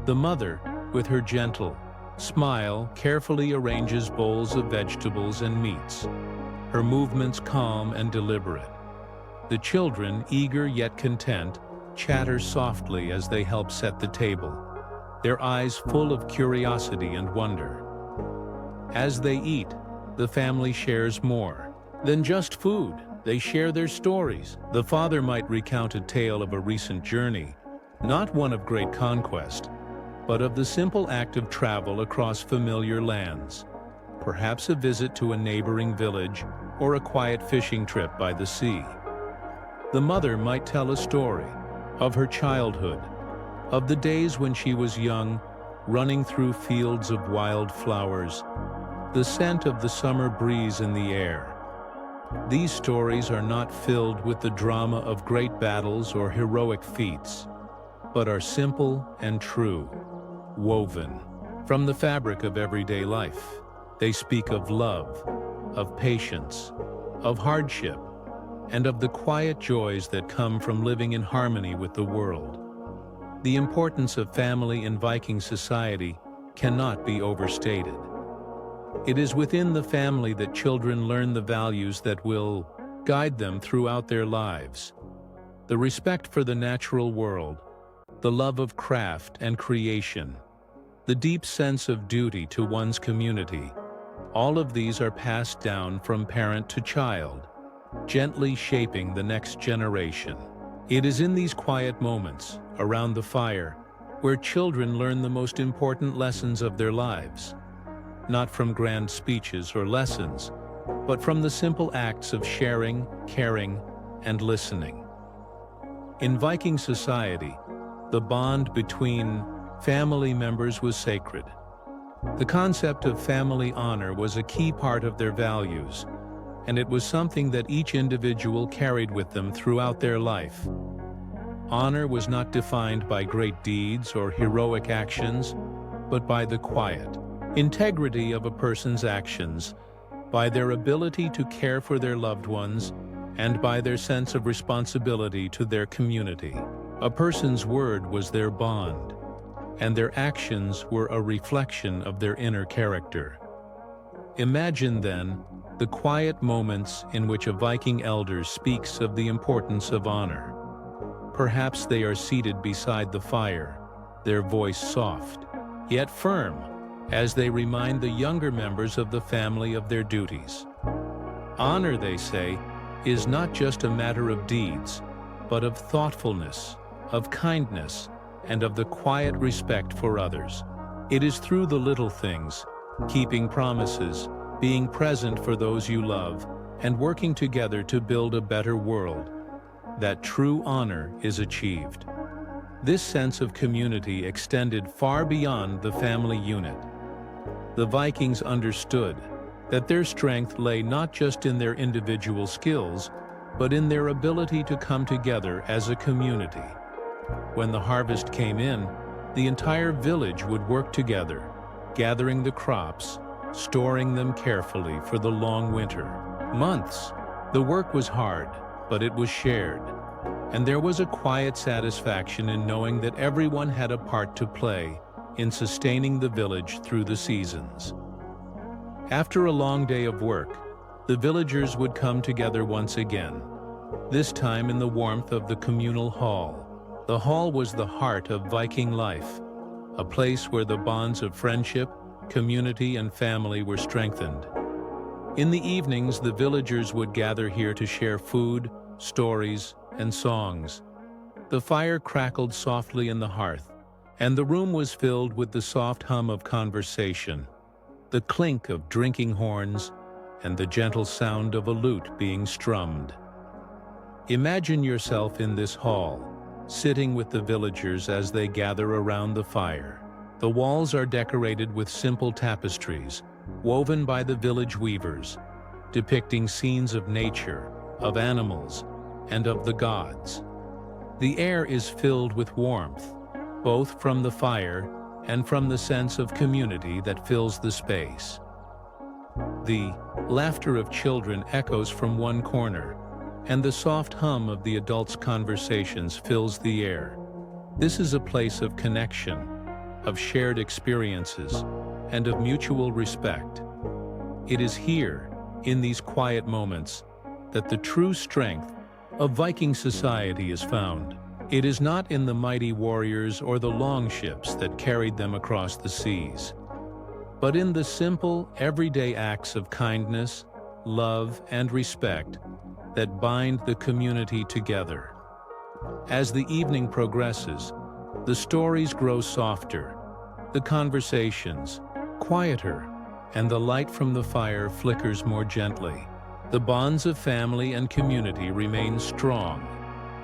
S1: The mother, with her gentle smile, carefully arranges bowls of vegetables and meats, her movements calm and deliberate. The children, eager yet content, chatter softly as they help set the table, their eyes full of curiosity and wonder. As they eat, the family shares more than just food. They share their stories. The father might recount a tale of a recent journey, not one of great conquest, but of the simple act of travel across familiar lands, perhaps a visit to a neighboring village or a quiet fishing trip by the sea. The mother might tell a story of her childhood, of the days when she was young, running through fields of wild flowers, the scent of the summer breeze in the air. These stories are not filled with the drama of great battles or heroic feats, but are simple and true, woven from the fabric of everyday life. They speak of love, of patience, of hardship, and of the quiet joys that come from living in harmony with the world. The importance of family in Viking society cannot be overstated. It is within the family that children learn the values that will guide them throughout their lives. The respect for the natural world, the love of craft and creation, the deep sense of duty to one's community, all of these are passed down from parent to child, gently shaping the next generation. It is in these quiet moments, around the fire, where children learn the most important lessons of their lives, not from grand speeches or lessons, but from the simple acts of sharing, caring, and listening. In Viking society, the bond between family members was sacred. The concept of family honor was a key part of their values, and it was something that each individual carried with them throughout their life. Honor was not defined by great deeds or heroic actions, but by the quiet integrity of a person's actions, by their ability to care for their loved ones, and by their sense of responsibility to their community. A person's word was their bond, and their actions were a reflection of their inner character. Imagine, then, the quiet moments in which a Viking elder speaks of the importance of honor. Perhaps they are seated beside the fire, their voice soft, yet firm, as they remind the younger members of the family of their duties. Honor, they say, is not just a matter of deeds, but of thoughtfulness, of kindness, and of the quiet respect for others. It is through the little things, keeping promises, being present for those you love, and working together to build a better world, that true honor is achieved. This sense of community extended far beyond the family unit. The Vikings understood that their strength lay not just in their individual skills, but in their ability to come together as a community. When the harvest came in, the entire village would work together, gathering the crops, storing them carefully for the long winter months. The work was hard, but it was shared, and there was a quiet satisfaction in knowing that everyone had a part to play in sustaining the village through the seasons. After a long day of work, the villagers would come together once again, this time in the warmth of the communal hall. The hall was the heart of Viking life, a place where the bonds of friendship, community, and family were strengthened. In the evenings, the villagers would gather here to share food, stories, and songs. The fire crackled softly in the hearth, and the room was filled with the soft hum of conversation, the clink of drinking horns, and the gentle sound of a lute being strummed. Imagine yourself in this hall, sitting with the villagers as they gather around the fire. The walls are decorated with simple tapestries, woven by the village weavers, depicting scenes of nature, of animals, and of the gods. The air is filled with warmth, both from the fire and from the sense of community that fills the space. The laughter of children echoes from one corner, and the soft hum of the adults' conversations fills the air. This is a place of connection, of shared experiences, and of mutual respect. It is here, in these quiet moments, that the true strength of Viking society is found. It is not in the mighty warriors or the longships that carried them across the seas, but in the simple, everyday acts of kindness, love, and respect that bind the community together. As the evening progresses, the stories grow softer, the conversations quieter, and the light from the fire flickers more gently. The bonds of family and community remain strong,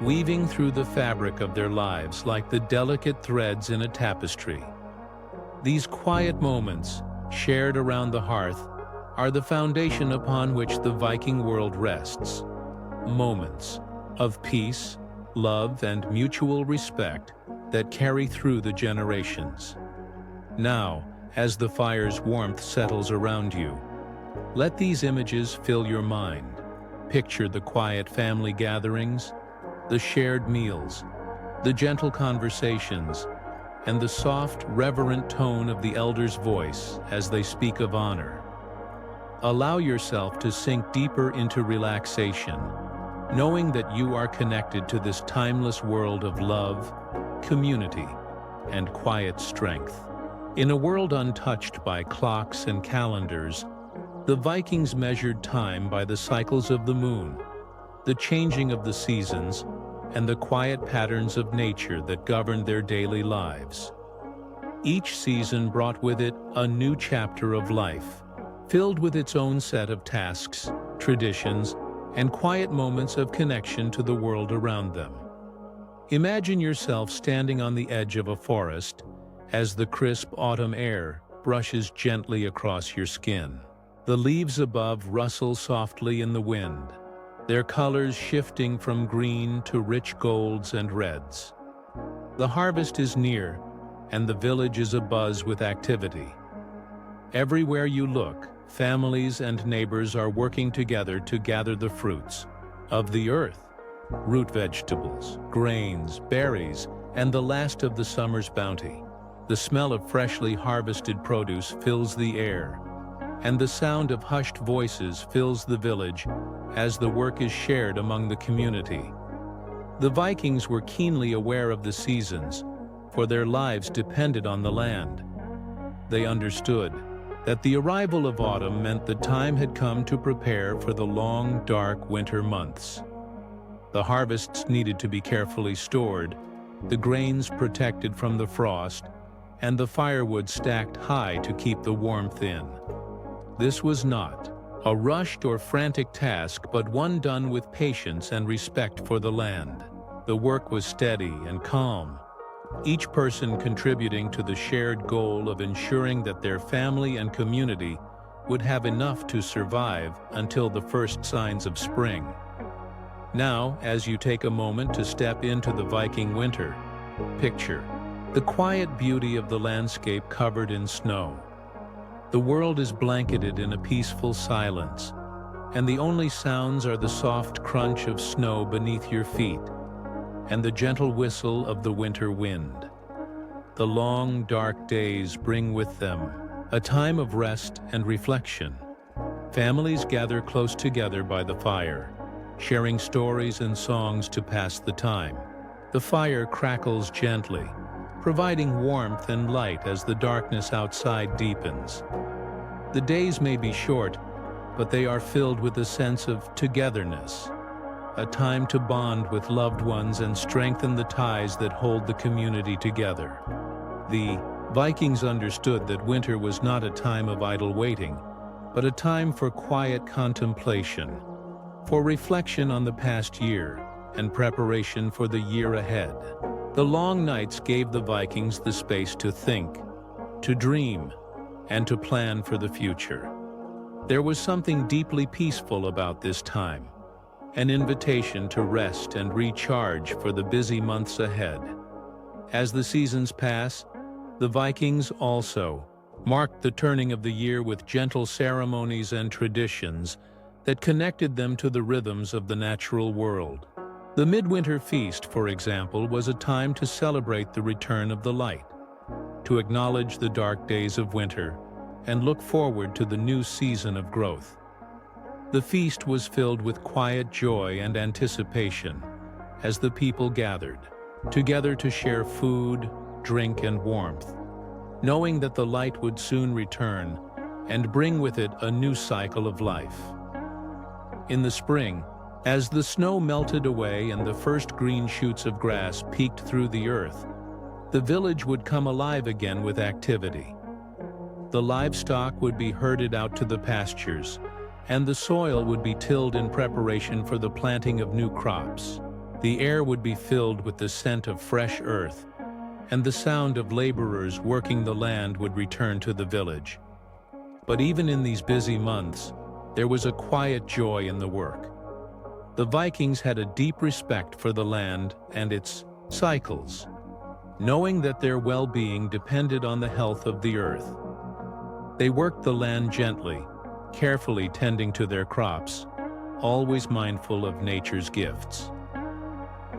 S1: weaving through the fabric of their lives like the delicate threads in a tapestry. These quiet moments, shared around the hearth, are the foundation upon which the Viking world rests. Moments of peace, love, and mutual respect that carry through the generations. Now, as the fire's warmth settles around you, let these images fill your mind. Picture the quiet family gatherings, the shared meals, the gentle conversations, and the soft, reverent tone of the elder's voice as they speak of honor. Allow yourself to sink deeper into relaxation, knowing that you are connected to this timeless world of love, community, and quiet strength. In a world untouched by clocks and calendars, the Vikings measured time by the cycles of the moon, the changing of the seasons, and the quiet patterns of nature that governed their daily lives. Each season brought with it a new chapter of life, filled with its own set of tasks, traditions, and quiet moments of connection to the world around them. Imagine yourself standing on the edge of a forest as the crisp autumn air brushes gently across your skin. The leaves above rustle softly in the wind, their colors shifting from green to rich golds and reds. The harvest is near, and the village is abuzz with activity. Everywhere you look, families and neighbors are working together to gather the fruits of the earth, root vegetables, grains, berries, and the last of the summer's bounty. The smell of freshly harvested produce fills the air, and the sound of hushed voices fills the village as the work is shared among the community. The Vikings were keenly aware of the seasons, for their lives depended on the land. They understood that the arrival of autumn meant the time had come to prepare for the long, dark winter months. The harvests needed to be carefully stored, the grains protected from the frost, and the firewood stacked high to keep the warmth in. This was not a rushed or frantic task, but one done with patience and respect for the land. The work was steady and calm, each person contributing to the shared goal of ensuring that their family and community would have enough to survive until the first signs of spring. Now, as you take a moment to step into the Viking winter, picture the quiet beauty of the landscape covered in snow. The world is blanketed in a peaceful silence, and the only sounds are the soft crunch of snow beneath your feet and the gentle whistle of the winter wind. The long, dark days bring with them a time of rest and reflection. Families gather close together by the fire, sharing stories and songs to pass the time. The fire crackles gently, providing warmth and light as the darkness outside deepens. The days may be short, but they are filled with a sense of togetherness, a time to bond with loved ones and strengthen the ties that hold the community together. The Vikings understood that winter was not a time of idle waiting, but a time for quiet contemplation, for reflection on the past year and preparation for the year ahead. The long nights gave the Vikings the space to think, to dream, and to plan for the future. There was something deeply peaceful about this time, an invitation to rest and recharge for the busy months ahead. As the seasons pass, the Vikings also marked the turning of the year with gentle ceremonies and traditions that connected them to the rhythms of the natural world. The midwinter feast, for example, was a time to celebrate the return of the light, to acknowledge the dark days of winter, and look forward to the new season of growth. The feast was filled with quiet joy and anticipation as the people gathered, together to share food, drink, and warmth, knowing that the light would soon return and bring with it a new cycle of life. In the spring, as the snow melted away and the first green shoots of grass peeked through the earth, the village would come alive again with activity. The livestock would be herded out to the pastures, and the soil would be tilled in preparation for the planting of new crops. The air would be filled with the scent of fresh earth, and the sound of laborers working the land would return to the village. But even in these busy months, there was a quiet joy in the work. The Vikings had a deep respect for the land and its cycles, knowing that their well-being depended on the health of the earth. They worked the land gently, carefully tending to their crops, always mindful of nature's gifts.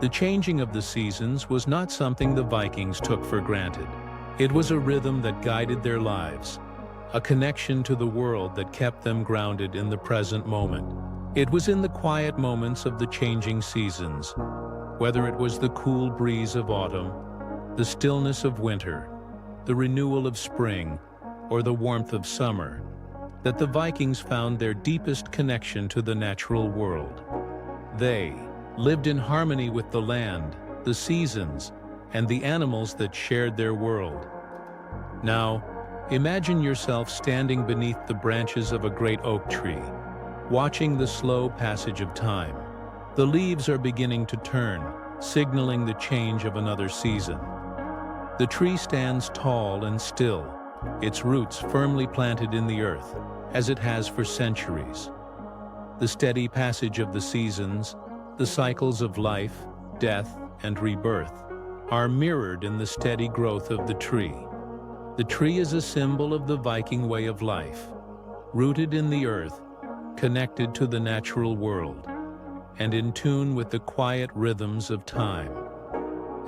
S1: The changing of the seasons was not something the Vikings took for granted. It was a rhythm that guided their lives, a connection to the world that kept them grounded in the present moment. It was in the quiet moments of the changing seasons, whether it was the cool breeze of autumn, the stillness of winter, the renewal of spring, or the warmth of summer, that the Vikings found their deepest connection to the natural world. They lived in harmony with the land, the seasons, and the animals that shared their world. Now, imagine yourself standing beneath the branches of a great oak tree, watching the slow passage of time. The leaves are beginning to turn, signaling the change of another season. The tree stands tall and still, its roots firmly planted in the earth, as it has for centuries. The steady passage of the seasons, the cycles of life, death, and rebirth, are mirrored in the steady growth of the tree. The tree is a symbol of the Viking way of life, rooted in the earth, connected to the natural world, and in tune with the quiet rhythms of time.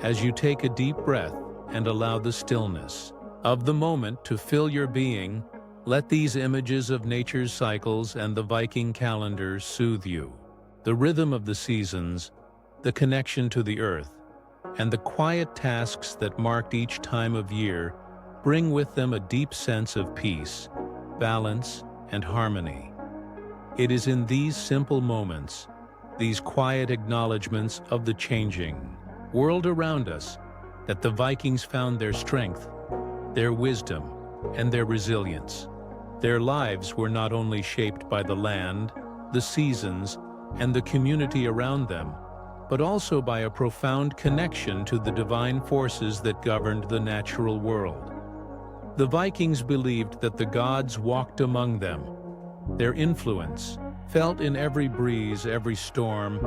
S1: As you take a deep breath and allow the stillness of the moment to fill your being, let these images of nature's cycles and the Viking calendar soothe you. The rhythm of the seasons, the connection to the earth, and the quiet tasks that marked each time of year bring with them a deep sense of peace, balance, and harmony. It is in these simple moments, these quiet acknowledgments of the changing world around us, that the Vikings found their strength, their wisdom, and their resilience. Their lives were not only shaped by the land, the seasons, and the community around them, but also by a profound connection to the divine forces that governed the natural world. The Vikings believed that the gods walked among them, their influence felt in every breeze, every storm,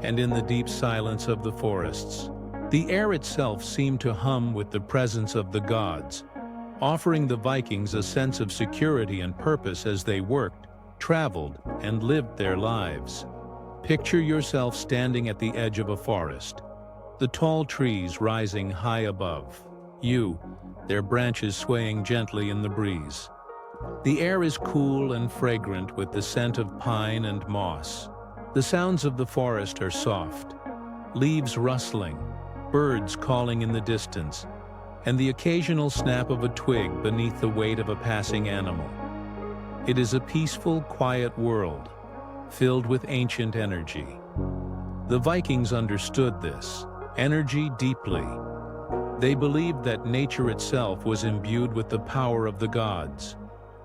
S1: and in the deep silence of the forests. The air itself seemed to hum with the presence of the gods, offering the Vikings a sense of security and purpose as they worked, traveled, and lived their lives. Picture yourself standing at the edge of a forest, the tall trees rising high above you, their branches swaying gently in the breeze. The air is cool and fragrant with the scent of pine and moss. The sounds of the forest are soft, leaves rustling, birds calling in the distance, and the occasional snap of a twig beneath the weight of a passing animal. It is a peaceful, quiet world, filled with ancient energy. The Vikings understood this energy deeply. They believed that nature itself was imbued with the power of the gods,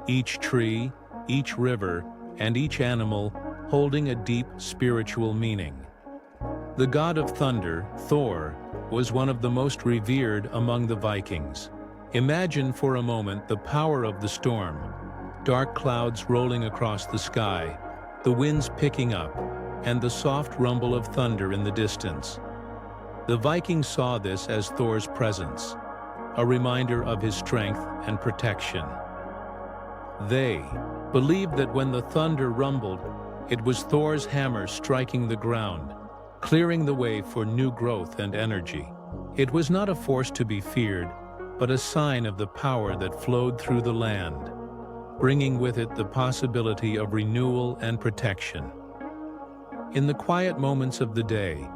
S1: each tree, each river, and each animal holding a deep spiritual meaning. The god of thunder, Thor, was one of the most revered among the Vikings. Imagine for a moment the power of the storm, dark clouds rolling across the sky, the winds picking up, and the soft rumble of thunder in the distance. The Vikings saw this as Thor's presence, a reminder of his strength and protection. They believed that when the thunder rumbled, it was Thor's hammer striking the ground, clearing the way for new growth and energy. It was not a force to be feared, but a sign of the power that flowed through the land, bringing with it the possibility of renewal and protection. In the quiet moments of the day,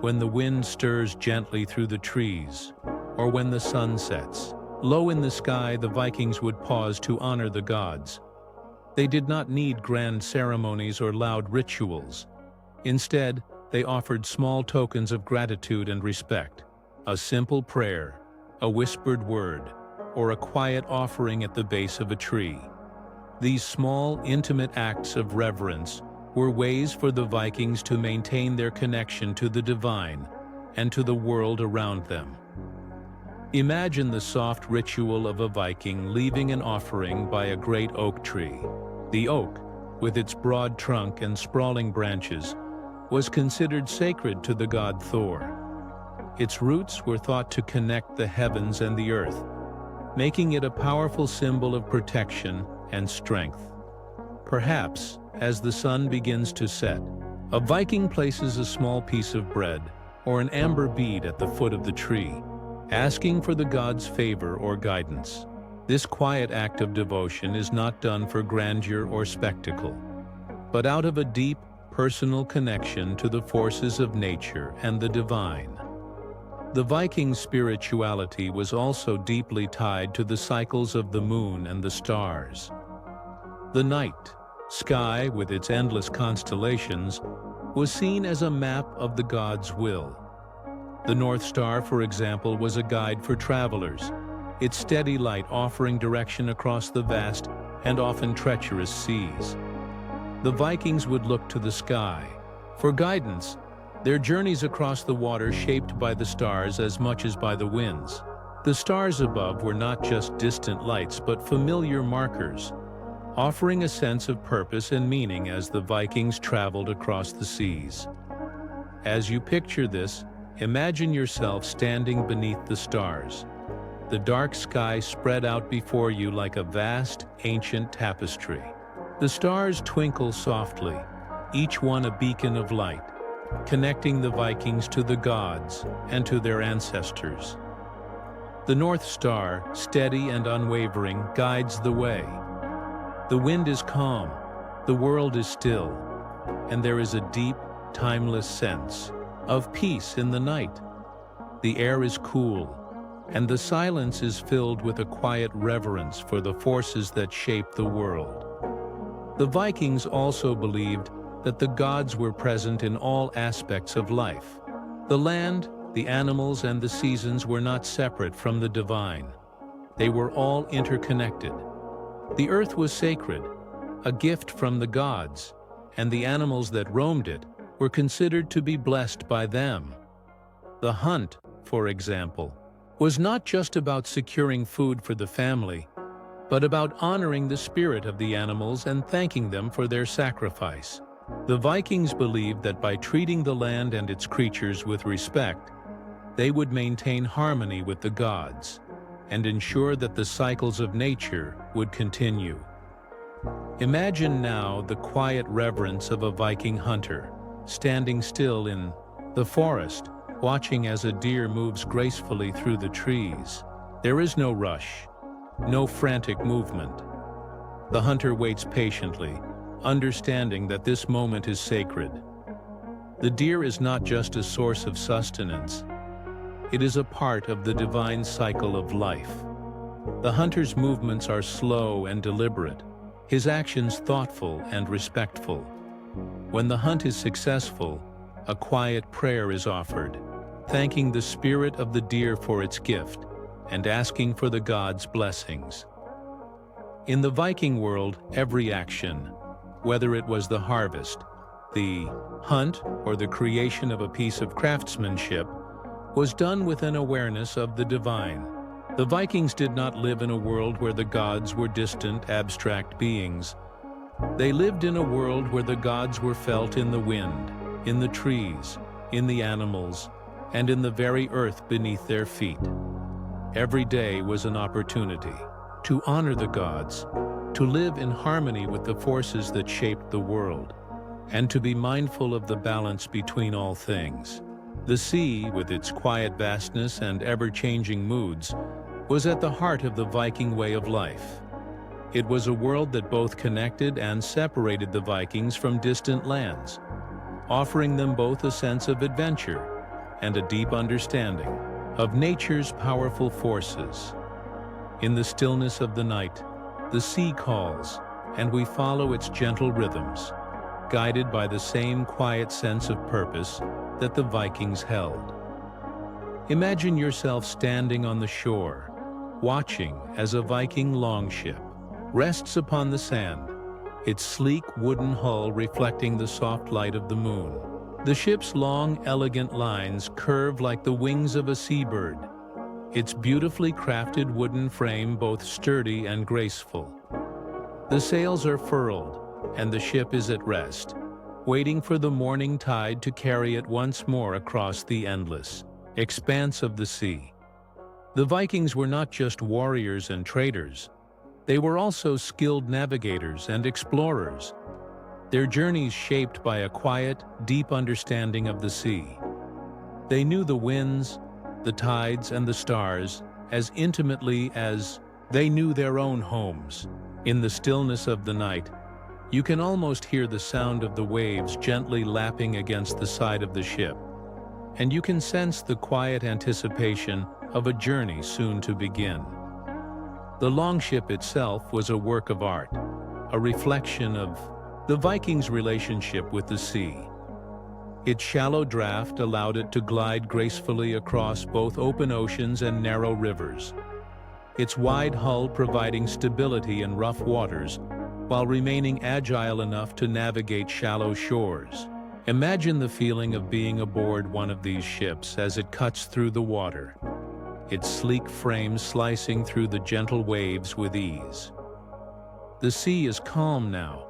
S1: when the wind stirs gently through the trees, or when the sun sets, low in the sky, the Vikings would pause to honor the gods. They did not need grand ceremonies or loud rituals. Instead, they offered small tokens of gratitude and respect, a simple prayer, a whispered word, or a quiet offering at the base of a tree. These small, intimate acts of reverence were ways for the Vikings to maintain their connection to the divine and to the world around them. Imagine the soft ritual of a Viking leaving an offering by a great oak tree. The oak, with its broad trunk and sprawling branches, was considered sacred to the god Thor. Its roots were thought to connect the heavens and the earth, making it a powerful symbol of protection and strength. Perhaps, as the sun begins to set, a Viking places a small piece of bread or an amber bead at the foot of the tree, asking for the god's favor or guidance. This quiet act of devotion is not done for grandeur or spectacle, but out of a deep, personal connection to the forces of nature and the divine. The Viking spirituality was also deeply tied to the cycles of the moon and the stars. The night sky, with its endless constellations, was seen as a map of the god's will. The North Star, for example, was a guide for travelers, its steady light offering direction across the vast and often treacherous seas. The Vikings would look to the sky for guidance, their journeys across the water shaped by the stars as much as by the winds. The stars above were not just distant lights but familiar markers, offering a sense of purpose and meaning as the Vikings traveled across the seas. As you picture this, imagine yourself standing beneath the stars. The dark sky spread out before you like a vast, ancient tapestry. The stars twinkle softly, each one a beacon of light, connecting the Vikings to the gods and to their ancestors. The North Star, steady and unwavering, guides the way. The wind is calm, the world is still, and there is a deep, timeless sense of peace in the night. The air is cool, and the silence is filled with a quiet reverence for the forces that shape the world. The Vikings also believed that the gods were present in all aspects of life. The land, the animals, and the seasons were not separate from the divine. They were all interconnected. The earth was sacred, a gift from the gods, and the animals that roamed it were considered to be blessed by them. The hunt, for example, was not just about securing food for the family, but about honoring the spirit of the animals and thanking them for their sacrifice. The Vikings believed that by treating the land and its creatures with respect, they would maintain harmony with the gods and ensure that the cycles of nature would continue. Imagine now the quiet reverence of a Viking hunter, standing still in the forest, watching as a deer moves gracefully through the trees. There is no rush, no frantic movement. The hunter waits patiently, understanding that this moment is sacred. The deer is not just a source of sustenance, it is a part of the divine cycle of life. The hunter's movements are slow and deliberate, his actions thoughtful and respectful. When the hunt is successful, a quiet prayer is offered, thanking the spirit of the deer for its gift and asking for the gods' blessings. In the Viking world, every action, whether it was the harvest, the hunt, or the creation of a piece of craftsmanship, was done with an awareness of the divine. The Vikings did not live in a world where the gods were distant, abstract beings. They lived in a world where the gods were felt in the wind, in the trees, in the animals, and in the very earth beneath their feet. Every day was an opportunity to honor the gods, to live in harmony with the forces that shaped the world, and to be mindful of the balance between all things. The sea, with its quiet vastness and ever-changing moods, was at the heart of the Viking way of life. It was a world that both connected and separated the Vikings from distant lands, offering them both a sense of adventure and a deep understanding of nature's powerful forces. In the stillness of the night, the sea calls, and we follow its gentle rhythms, guided by the same quiet sense of purpose that the Vikings held. Imagine yourself standing on the shore, watching as a Viking longship rests upon the sand, its sleek wooden hull reflecting the soft light of the moon. The ship's long, elegant lines curve like the wings of a seabird, its beautifully crafted wooden frame both sturdy and graceful. The sails are furled, and the ship is at rest, waiting for the morning tide to carry it once more across the endless expanse of the sea. The Vikings were not just warriors and traders, they were also skilled navigators and explorers, their journeys shaped by a quiet, deep understanding of the sea. They knew the winds, the tides, and the stars as intimately as they knew their own homes. In the stillness of the night, you can almost hear the sound of the waves gently lapping against the side of the ship, and you can sense the quiet anticipation of a journey soon to begin. The longship itself was a work of art, a reflection of the Vikings' relationship with the sea. Its shallow draft allowed it to glide gracefully across both open oceans and narrow rivers, its wide hull providing stability in rough waters while remaining agile enough to navigate shallow shores. Imagine the feeling of being aboard one of these ships as it cuts through the water, its sleek frame slicing through the gentle waves with ease. The sea is calm now,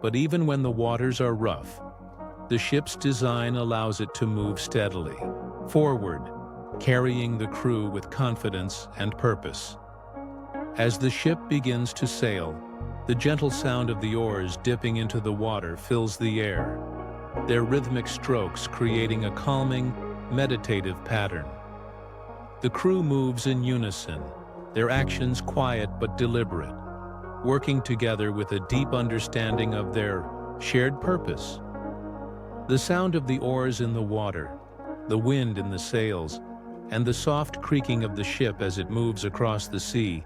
S1: but even when the waters are rough, the ship's design allows it to move steadily forward, carrying the crew with confidence and purpose. As the ship begins to sail, the gentle sound of the oars dipping into the water fills the air, their rhythmic strokes creating a calming, meditative pattern. The crew moves in unison, their actions quiet but deliberate, working together with a deep understanding of their shared purpose. The sound of the oars in the water, the wind in the sails, and the soft creaking of the ship as it moves across the sea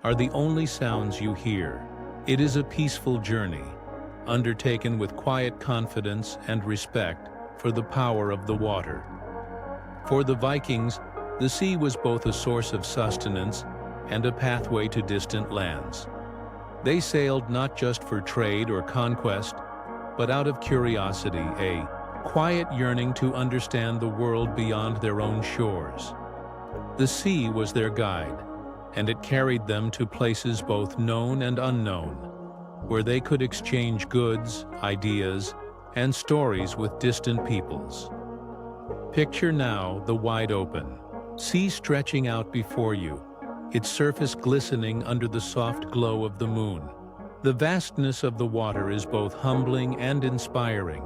S1: are the only sounds you hear. It is a peaceful journey, undertaken with quiet confidence and respect for the power of the water. For the Vikings, the sea was both a source of sustenance and a pathway to distant lands. They sailed not just for trade or conquest, but out of curiosity, a quiet yearning to understand the world beyond their own shores. The sea was their guide, and it carried them to places both known and unknown, where they could exchange goods, ideas, and stories with distant peoples. Picture now the wide open sea stretching out before you, its surface glistening under the soft glow of the moon. The vastness of the water is both humbling and inspiring,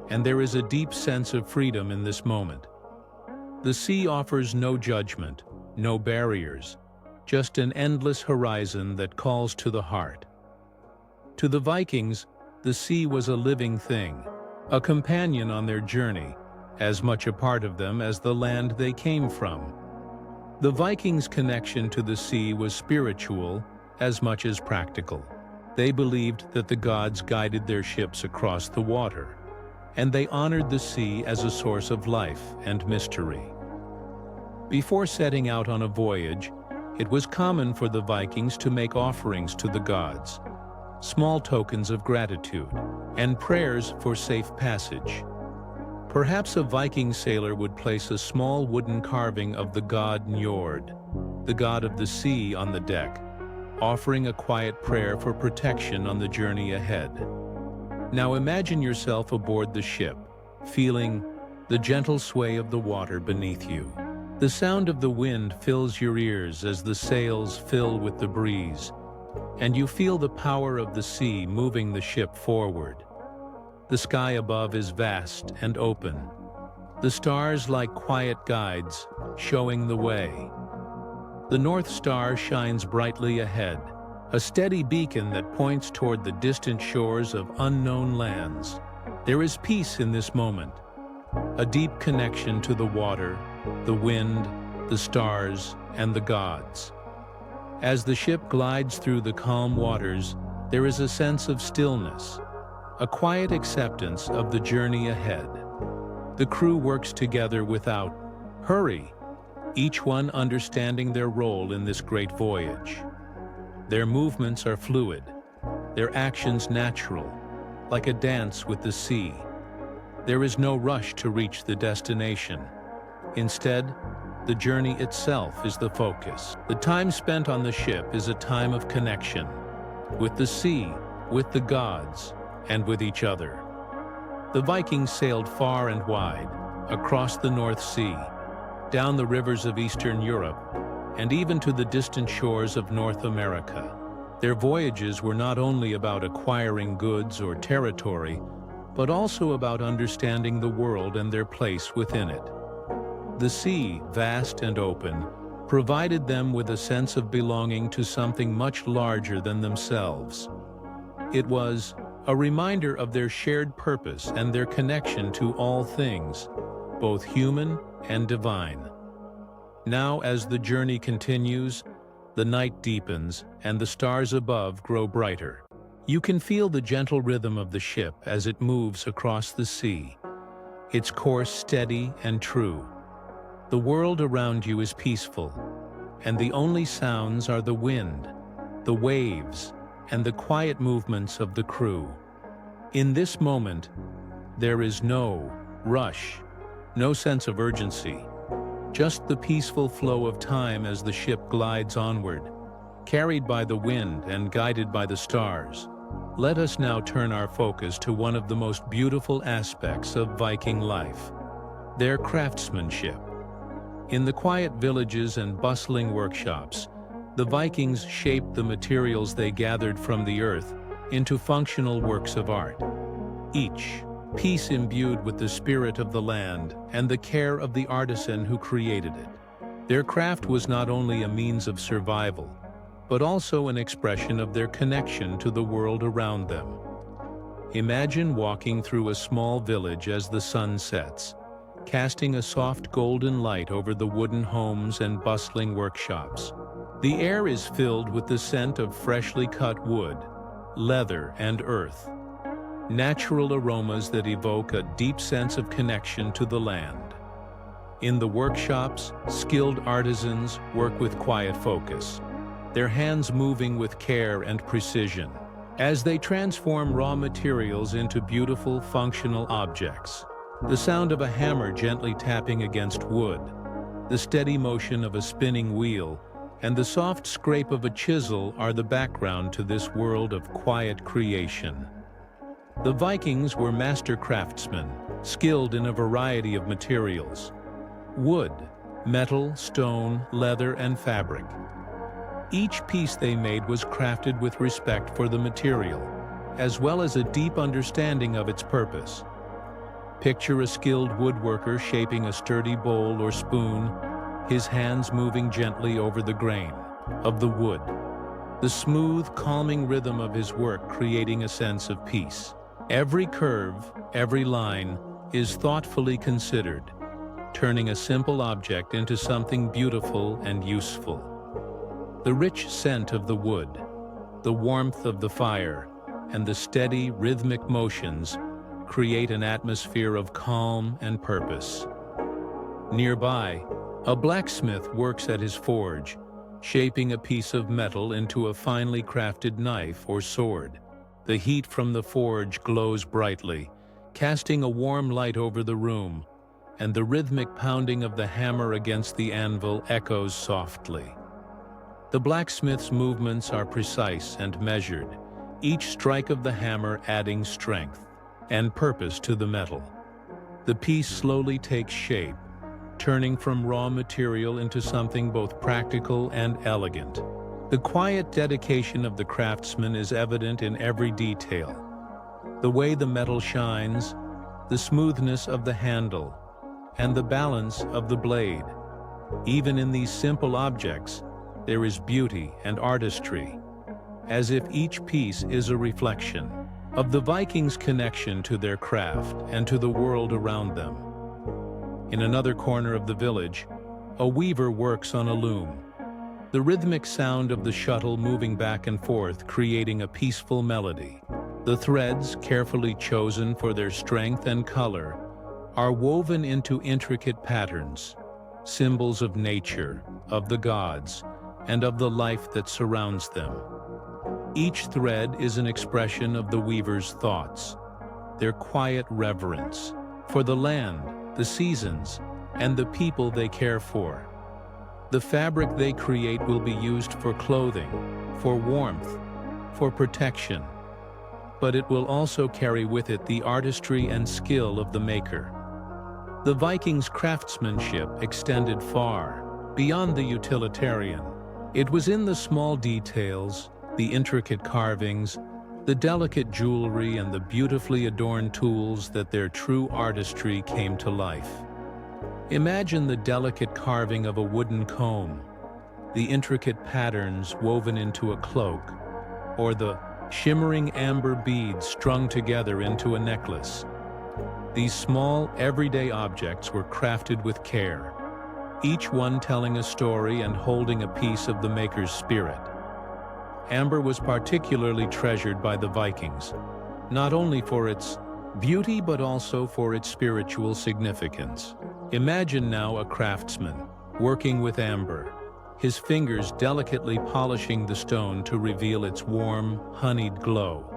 S1: and there is a deep sense of freedom in this moment. The sea offers no judgment, no barriers, just an endless horizon that calls to the heart. To the Vikings, the sea was a living thing, a companion on their journey, as much a part of them as the land they came from. The Vikings' connection to the sea was spiritual as much as practical. They believed that the gods guided their ships across the water, and they honored the sea as a source of life and mystery. Before setting out on a voyage, it was common for the Vikings to make offerings to the gods, small tokens of gratitude, and prayers for safe passage. Perhaps a Viking sailor would place a small wooden carving of the god Njord, the god of the sea, on the deck, offering a quiet prayer for protection on the journey ahead. Now imagine yourself aboard the ship, feeling the gentle sway of the water beneath you. The sound of the wind fills your ears as the sails fill with the breeze, and you feel the power of the sea moving the ship forward. The sky above is vast and open, the stars like quiet guides showing the way. The North Star shines brightly ahead, a steady beacon that points toward the distant shores of unknown lands. There is peace in this moment, a deep connection to the water, the wind, the stars, and the gods. As the ship glides through the calm waters, there is a sense of stillness, a quiet acceptance of the journey ahead. The crew works together without hurry, each one understanding their role in this great voyage. Their movements are fluid, their actions natural, like a dance with the sea. There is no rush to reach the destination. Instead, the journey itself is the focus. The time spent on the ship is a time of connection, with the sea, with the gods, and with each other. The Vikings sailed far and wide, across the North Sea, down the rivers of Eastern Europe, and even to the distant shores of North America. Their voyages were not only about acquiring goods or territory, but also about understanding the world and their place within it. The sea, vast and open, provided them with a sense of belonging to something much larger than themselves. It was a reminder of their shared purpose and their connection to all things, both human and divine. Now, as the journey continues, the night deepens and the stars above grow brighter. You can feel the gentle rhythm of the ship as it moves across the sea, its course steady and true. The world around you is peaceful, and the only sounds are the wind, the waves, and the quiet movements of the crew. In this moment, there is no rush, no sense of urgency, just the peaceful flow of time as the ship glides onward, carried by the wind and guided by the stars. Let us now turn our focus to one of the most beautiful aspects of Viking life, their craftsmanship. In the quiet villages and bustling workshops, the Vikings shaped the materials they gathered from the earth into functional works of art. Each piece imbued with the spirit of the land and the care of the artisan who created it. Their craft was not only a means of survival, but also an expression of their connection to the world around them. Imagine walking through a small village as the sun sets, casting a soft golden light over the wooden homes and bustling workshops. The air is filled with the scent of freshly cut wood, leather, and earth, natural aromas that evoke a deep sense of connection to the land. In the workshops, skilled artisans work with quiet focus, their hands moving with care and precision, as they transform raw materials into beautiful, functional objects. The sound of a hammer gently tapping against wood, the steady motion of a spinning wheel, and the soft scrape of a chisel are the background to this world of quiet creation. The Vikings were master craftsmen, skilled in a variety of materials: wood, metal, stone, leather, and fabric. Each piece they made was crafted with respect for the material, as well as a deep understanding of its purpose. Picture a skilled woodworker shaping a sturdy bowl or spoon, his hands moving gently over the grain of the wood. the smooth, calming rhythm of his work creating a sense of peace. Every curve, every line, is thoughtfully considered, turning a simple object into something beautiful and useful. The rich scent of the wood, the warmth of the fire, and the steady, rhythmic motions create an atmosphere of calm and purpose. Nearby, a blacksmith works at his forge, shaping a piece of metal into a finely crafted knife or sword. The heat from the forge glows brightly, casting a warm light over the room, and the rhythmic pounding of the hammer against the anvil echoes softly. The blacksmith's movements are precise and measured, each strike of the hammer adding strength and purpose to the metal. The piece slowly takes shape, turning from raw material into something both practical and elegant. The quiet dedication of the craftsman is evident in every detail. The way the metal shines, the smoothness of the handle, and the balance of the blade. Even in these simple objects, there is beauty and artistry, as if each piece is a reflection of the Vikings' connection to their craft and to the world around them. In another corner of the village, a weaver works on a loom, the rhythmic sound of the shuttle moving back and forth creating a peaceful melody. The threads, carefully chosen for their strength and color, are woven into intricate patterns, symbols of nature, of the gods, and of the life that surrounds them. Each thread is an expression of the weaver's thoughts, their quiet reverence for the land, the seasons, and the people they care for. The fabric they create will be used for clothing, for warmth, for protection, but it will also carry with it the artistry and skill of the maker. The Vikings' craftsmanship extended far beyond the utilitarian. It was in the small details, the intricate carvings, the delicate jewelry, and the beautifully adorned tools that their true artistry came to life. Imagine the delicate carving of a wooden comb, the intricate patterns woven into a cloak, or the shimmering amber beads strung together into a necklace. These small, everyday objects were crafted with care, each one telling a story and holding a piece of the maker's spirit. Amber was particularly treasured by the Vikings, not only for its beauty but also for its spiritual significance. Imagine now a craftsman working with amber, his fingers delicately polishing the stone to reveal its warm, honeyed glow.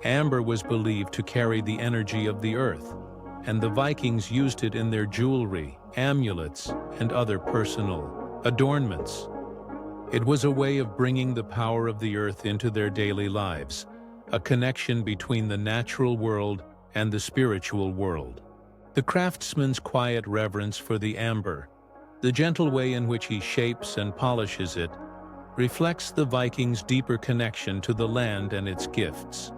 S1: Amber was believed to carry the energy of the earth, and the Vikings used it in their jewelry, amulets, and other personal adornments. It was a way of bringing the power of the earth into their daily lives, a connection between the natural world and the spiritual world. The craftsman's quiet reverence for the amber, the gentle way in which he shapes and polishes it, reflects the Vikings' deeper connection to the land and its gifts.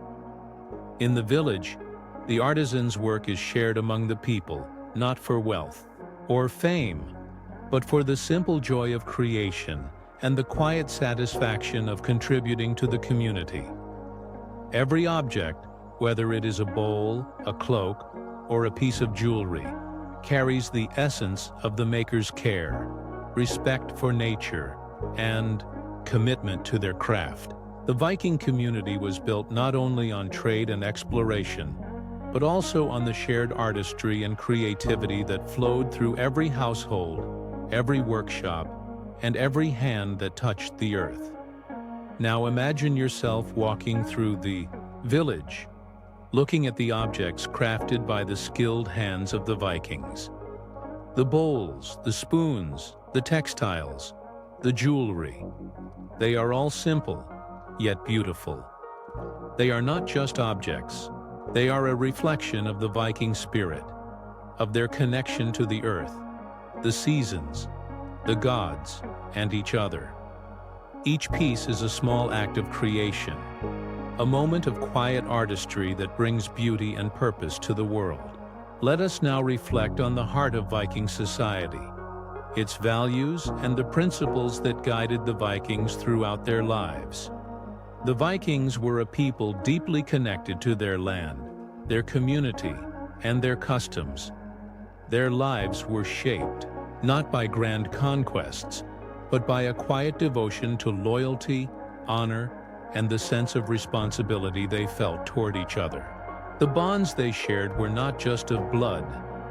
S1: In the village, the artisan's work is shared among the people, not for wealth or fame, but for the simple joy of creation and the quiet satisfaction of contributing to the community. Every object, whether it is a bowl, a cloak, or a piece of jewelry, carries the essence of the maker's care, respect for nature, and commitment to their craft. The Viking community was built not only on trade and exploration, but also on the shared artistry and creativity that flowed through every household, every workshop, and every hand that touched the earth. Now imagine yourself walking through the village, looking at the objects crafted by the skilled hands of the Vikings. The bowls, the spoons, the textiles, the jewelry. They are all simple, yet beautiful. They are not just objects. They are a reflection of the Viking spirit, of their connection to the earth, the seasons, the gods, and each other. Each piece is a small act of creation, a moment of quiet artistry that brings beauty and purpose to the world. Let us now reflect on the heart of Viking society. its values, and the principles that guided the Vikings throughout their lives. The Vikings were a people deeply connected to their land, their community, and their customs. Their lives were shaped, not by grand conquests, but by a quiet devotion to loyalty, honor, and the sense of responsibility they felt toward each other. The bonds they shared were not just of blood,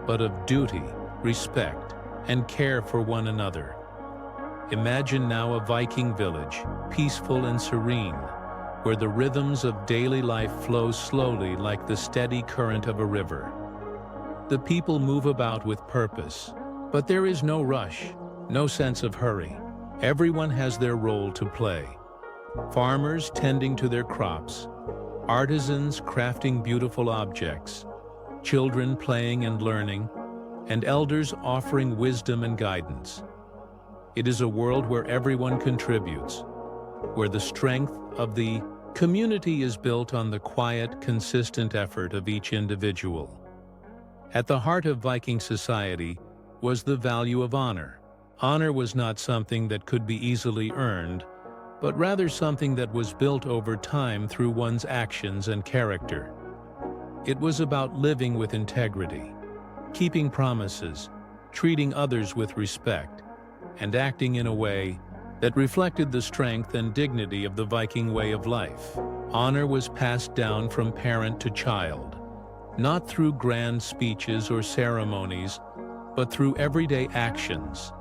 S1: but of duty, respect, and care for one another. Imagine now a Viking village, peaceful and serene, where the rhythms of daily life flow slowly like the steady current of a river. The people move about with purpose, but there is no rush, no sense of hurry. Everyone has their role to play. Farmers tending to their crops, artisans crafting beautiful objects, children playing and learning, and elders offering wisdom and guidance. It is a world where everyone contributes, where the strength of the community is built on the quiet, consistent effort of each individual. At the heart of Viking society was the value of honor. Honor was not something that could be easily earned, but rather something that was built over time through one's actions and character. It was about living with integrity, keeping promises, treating others with respect, and acting in a way that reflected the strength and dignity of the Viking way of life. Honor was passed down from parent to child, not through grand speeches or ceremonies, but through everyday actions,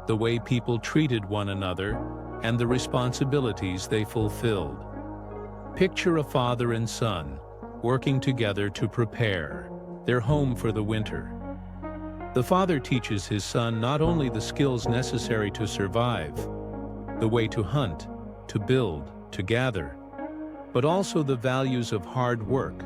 S1: the way people treated one another, and the responsibilities they fulfilled. Picture a father and son working together to prepare their home for the winter. The father teaches his son not only the skills necessary to survive, the way to hunt, to build, to gather, but also the values of hard work,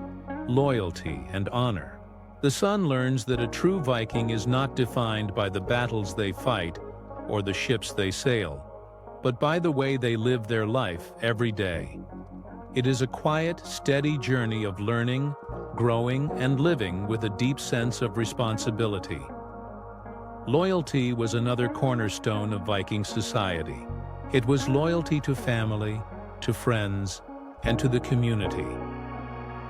S1: loyalty, and honor. The son learns that a true Viking is not defined by the battles they fight or the ships they sail, but by the way they live their life every day. It is a quiet, steady journey of learning, growing, and living with a deep sense of responsibility. Loyalty was another cornerstone of Viking society. It was loyalty to family, to friends, and to the community.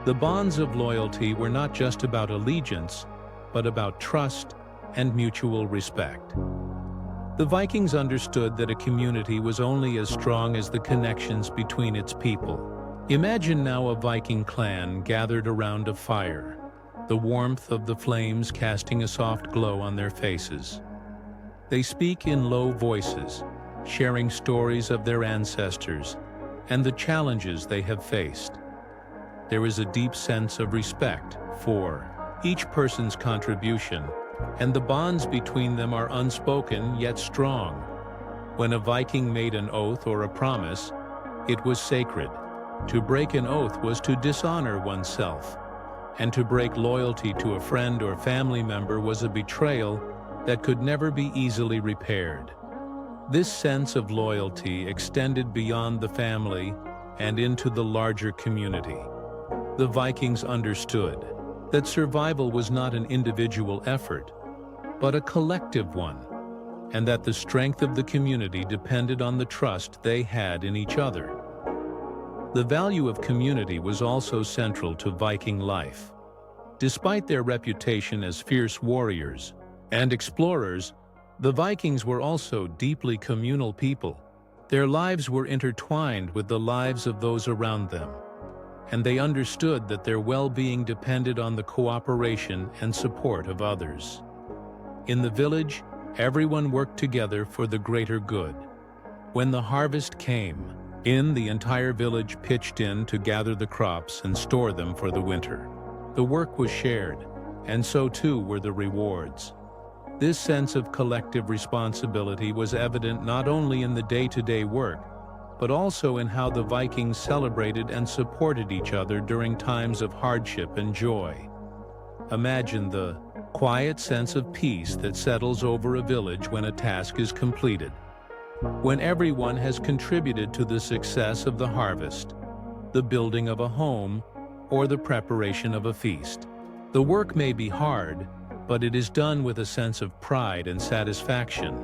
S1: The bonds of loyalty were not just about allegiance, but about trust and mutual respect. The Vikings understood that a community was only as strong as the connections between its people. Imagine now a Viking clan gathered around a fire, the warmth of the flames casting a soft glow on their faces. They speak in low voices, sharing stories of their ancestors and the challenges they have faced. There is a deep sense of respect for each person's contribution, and the bonds between them are unspoken yet strong. When a Viking made an oath or a promise, it was sacred. To break an oath was to dishonor oneself, and to break loyalty to a friend or family member was a betrayal that could never be easily repaired. This sense of loyalty extended beyond the family and into the larger community. The Vikings understood that survival was not an individual effort, but a collective one, and that the strength of the community depended on the trust they had in each other. The value of community was also central to Viking life. Despite their reputation as fierce warriors and explorers, the Vikings were also deeply communal people. Their lives were intertwined with the lives of those around them, and they understood that their well-being depended on the cooperation and support of others. In the village, everyone worked together for the greater good. When the harvest came, the entire village pitched in to gather the crops and store them for the winter. The work was shared, and so too were the rewards. This sense of collective responsibility was evident not only in the day-to-day work, but also in how the Vikings celebrated and supported each other during times of hardship and joy. Imagine the quiet sense of peace that settles over a village when a task is completed, when everyone has contributed to the success of the harvest, the building of a home, or the preparation of a feast. The work may be hard, but it is done with a sense of pride and satisfaction.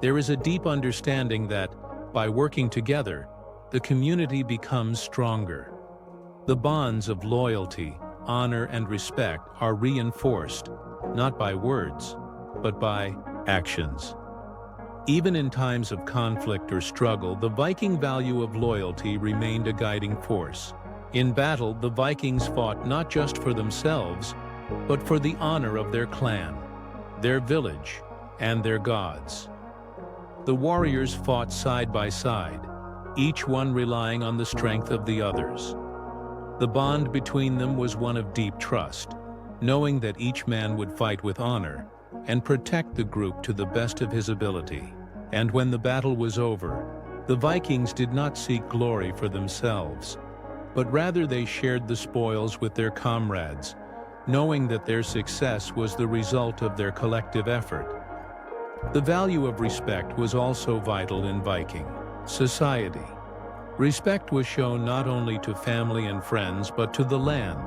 S1: There is a deep understanding that, by working together, the community becomes stronger. The bonds of loyalty, honor, and respect are reinforced, not by words, but by actions. Even in times of conflict or struggle, the Viking value of loyalty remained a guiding force. In battle, the Vikings fought not just for themselves, but for the honor of their clan, their village, and their gods. The warriors fought side by side, each one relying on the strength of the others. The bond between them was one of deep trust, knowing that each man would fight with honor and protect the group to the best of his ability. And when the battle was over, the Vikings did not seek glory for themselves, but rather they shared the spoils with their comrades, knowing that their success was the result of their collective effort. The value of respect was also vital in Viking society. Respect was shown not only to family and friends, but to the land,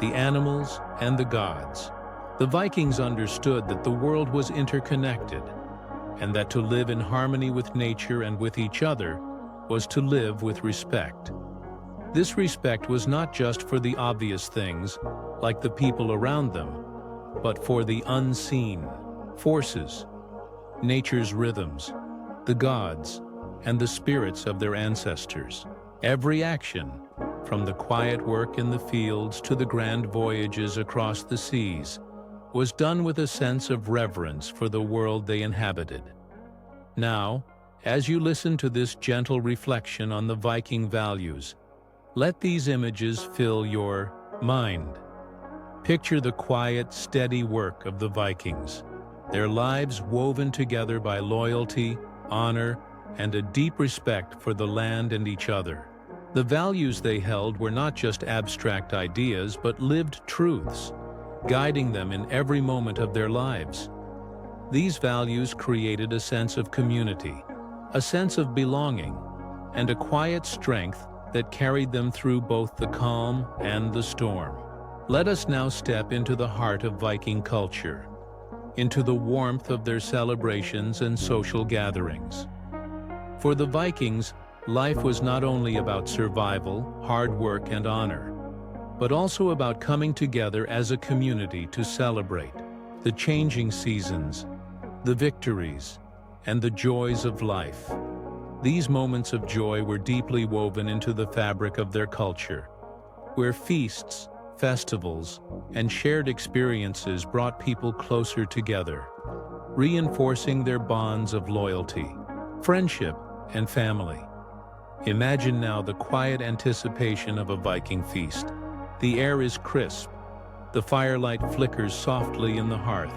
S1: the animals, and the gods. The Vikings understood that the world was interconnected, and that to live in harmony with nature and with each other was to live with respect. This respect was not just for the obvious things, like the people around them, but for the unseen forces, nature's rhythms, the gods, and the spirits of their ancestors. Every action, from the quiet work in the fields to the grand voyages across the seas, was done with a sense of reverence for the world they inhabited. Now, as you listen to this gentle reflection on the Viking values, let these images fill your mind. Picture the quiet, steady work of the Vikings, their lives woven together by loyalty, honor, and a deep respect for the land and each other. The values they held were not just abstract ideas, but lived truths, guiding them in every moment of their lives. These values created a sense of community, a sense of belonging, and a quiet strength that carried them through both the calm and the storm. Let us now step into the heart of Viking culture, into the warmth of their celebrations and social gatherings. For the Vikings, life was not only about survival, hard work, and honor, but also about coming together as a community to celebrate the changing seasons, the victories, and the joys of life. These moments of joy were deeply woven into the fabric of their culture, where feasts, festivals, and shared experiences brought people closer together, reinforcing their bonds of loyalty, friendship, and family. Imagine now the quiet anticipation of a Viking feast. The air is crisp, the firelight flickers softly in the hearth,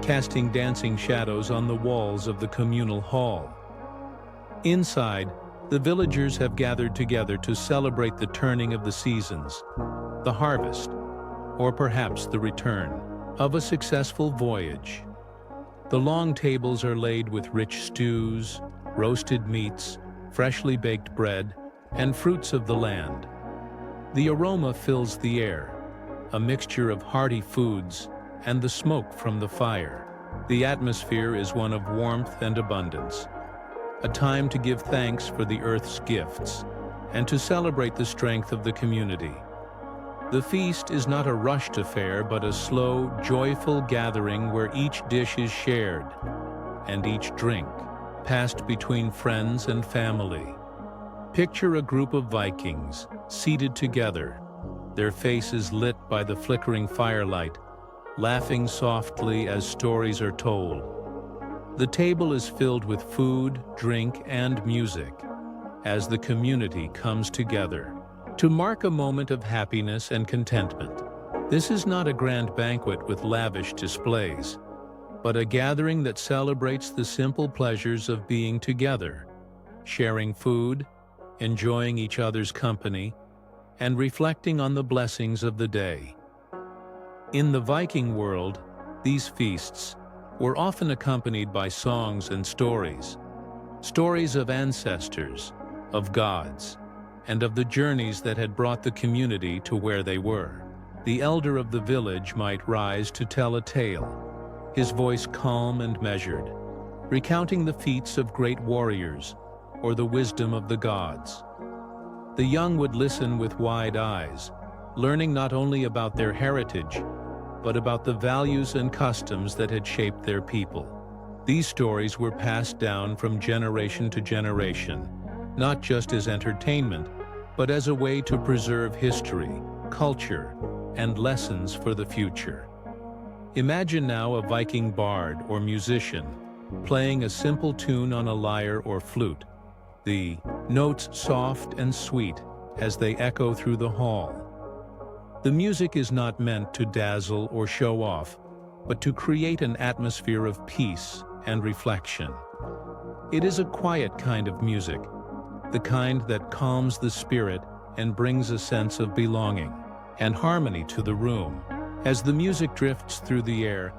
S1: casting dancing shadows on the walls of the communal hall. Inside, the villagers have gathered together to celebrate the turning of the seasons, the harvest, or perhaps the return of a successful voyage. The long tables are laid with rich stews, roasted meats, freshly baked bread, and fruits of the land. The aroma fills the air, a mixture of hearty foods and the smoke from the fire. The atmosphere is one of warmth and abundance, a time to give thanks for the earth's gifts and to celebrate the strength of the community. The feast is not a rushed affair, but a slow, joyful gathering where each dish is shared and each drink passed between friends and family. Picture a group of Vikings seated together, their faces lit by the flickering firelight, laughing softly as stories are told. The table is filled with food, drink, and music as the community comes together to mark a moment of happiness and contentment. This is not a grand banquet with lavish displays, but a gathering that celebrates the simple pleasures of being together, sharing food, enjoying each other's company, and reflecting on the blessings of the day. In the Viking world, these feasts were often accompanied by songs and stories of ancestors, of gods, and of the journeys that had brought the community to where they were. The elder of the village might rise to tell a tale, his voice calm and measured, recounting the feats of great warriors or the wisdom of the gods. The young would listen with wide eyes, learning not only about their heritage, but about the values and customs that had shaped their people. These stories were passed down from generation to generation, not just as entertainment, but as a way to preserve history, culture, and lessons for the future. Imagine now a Viking bard or musician playing a simple tune on a lyre or flute, the notes soft and sweet as they echo through the hall. The music is not meant to dazzle or show off, but to create an atmosphere of peace and reflection. It is a quiet kind of music, the kind that calms the spirit and brings a sense of belonging and harmony to the room. As the music drifts through the air,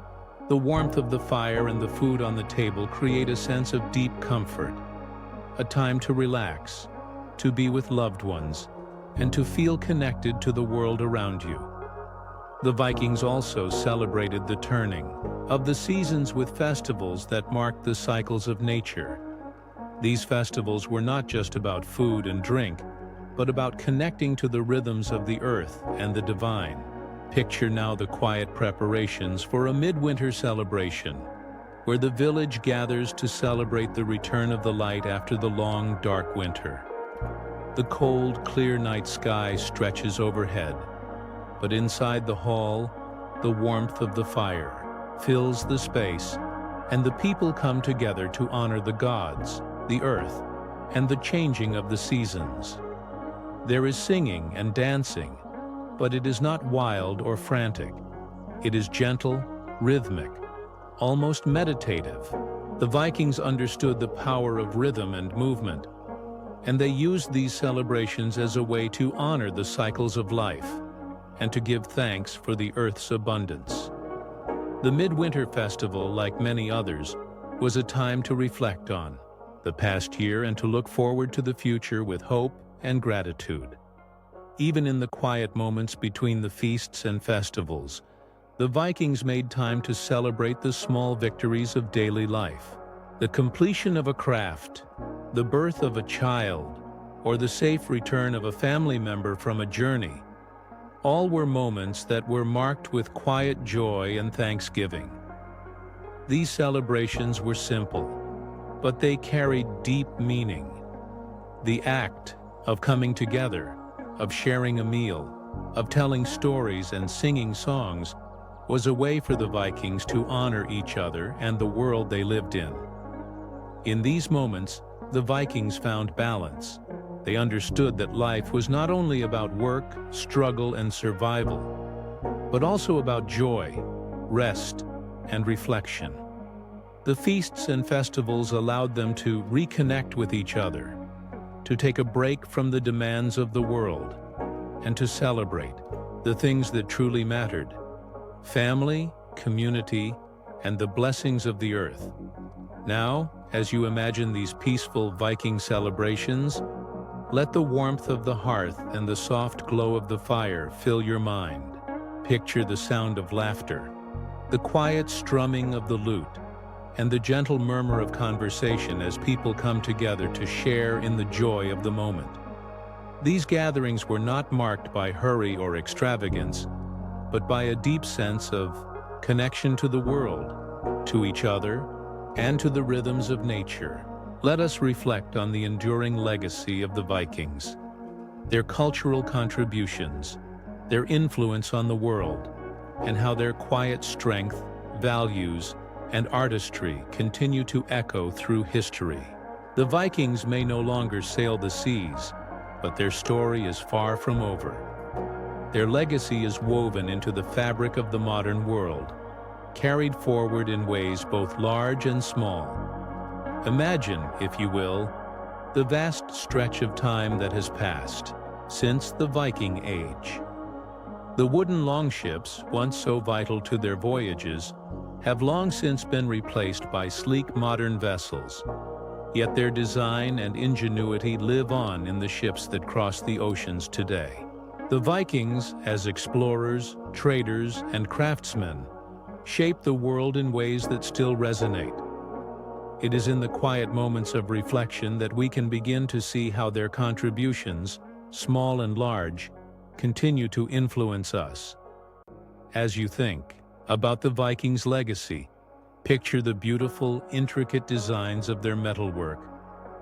S1: the warmth of the fire and the food on the table create a sense of deep comfort, a time to relax, to be with loved ones, and to feel connected to the world around you. The Vikings also celebrated the turning of the seasons with festivals that marked the cycles of nature. These festivals were not just about food and drink, but about connecting to the rhythms of the earth and the divine. Picture now the quiet preparations for a midwinter celebration, where the village gathers to celebrate the return of the light after the long, dark winter. The cold, clear night sky stretches overhead, but inside the hall, the warmth of the fire fills the space, and the people come together to honor the gods, the earth, and the changing of the seasons. There is singing and dancing, but it is not wild or frantic. It is gentle, rhythmic, almost meditative. The Vikings understood the power of rhythm and movement, and they used these celebrations as a way to honor the cycles of life and to give thanks for the earth's abundance. The Midwinter Festival, like many others, was a time to reflect on the past year and to look forward to the future with hope and gratitude. Even in the quiet moments between the feasts and festivals, the Vikings made time to celebrate the small victories of daily life. The completion of a craft, the birth of a child, or the safe return of a family member from a journey, all were moments that were marked with quiet joy and thanksgiving. These celebrations were simple, but they carried deep meaning. The act of coming together, of sharing a meal, of telling stories and singing songs was a way for the Vikings to honor each other and the world they lived in. In these moments, the Vikings found balance. They understood that life was not only about work, struggle, and survival, but also about joy, rest, and reflection. The feasts and festivals allowed them to reconnect with each other, to take a break from the demands of the world, and to celebrate the things that truly mattered: family, community, and the blessings of the earth. Now, as you imagine these peaceful Viking celebrations, let the warmth of the hearth and the soft glow of the fire fill your mind. Picture the sound of laughter, the quiet strumming of the lute, and the gentle murmur of conversation as people come together to share in the joy of the moment. These gatherings were not marked by hurry or extravagance, but by a deep sense of connection to the world, to each other, and to the rhythms of nature. Let us reflect on the enduring legacy of the Vikings, their cultural contributions, their influence on the world, and how their quiet strength, values, and artistry continue to echo through history. The Vikings may no longer sail the seas, but their story is far from over. Their legacy is woven into the fabric of the modern world, carried forward in ways both large and small. Imagine, if you will, the vast stretch of time that has passed since the Viking Age. The wooden longships, once so vital to their voyages, have long since been replaced by sleek modern vessels, yet their design and ingenuity live on in the ships that cross the oceans today. The Vikings, as explorers, traders, and craftsmen, shaped the world in ways that still resonate. It is in the quiet moments of reflection that we can begin to see how their contributions, small and large, continue to influence us. As you think about the Vikings' legacy, picture the beautiful, intricate designs of their metalwork,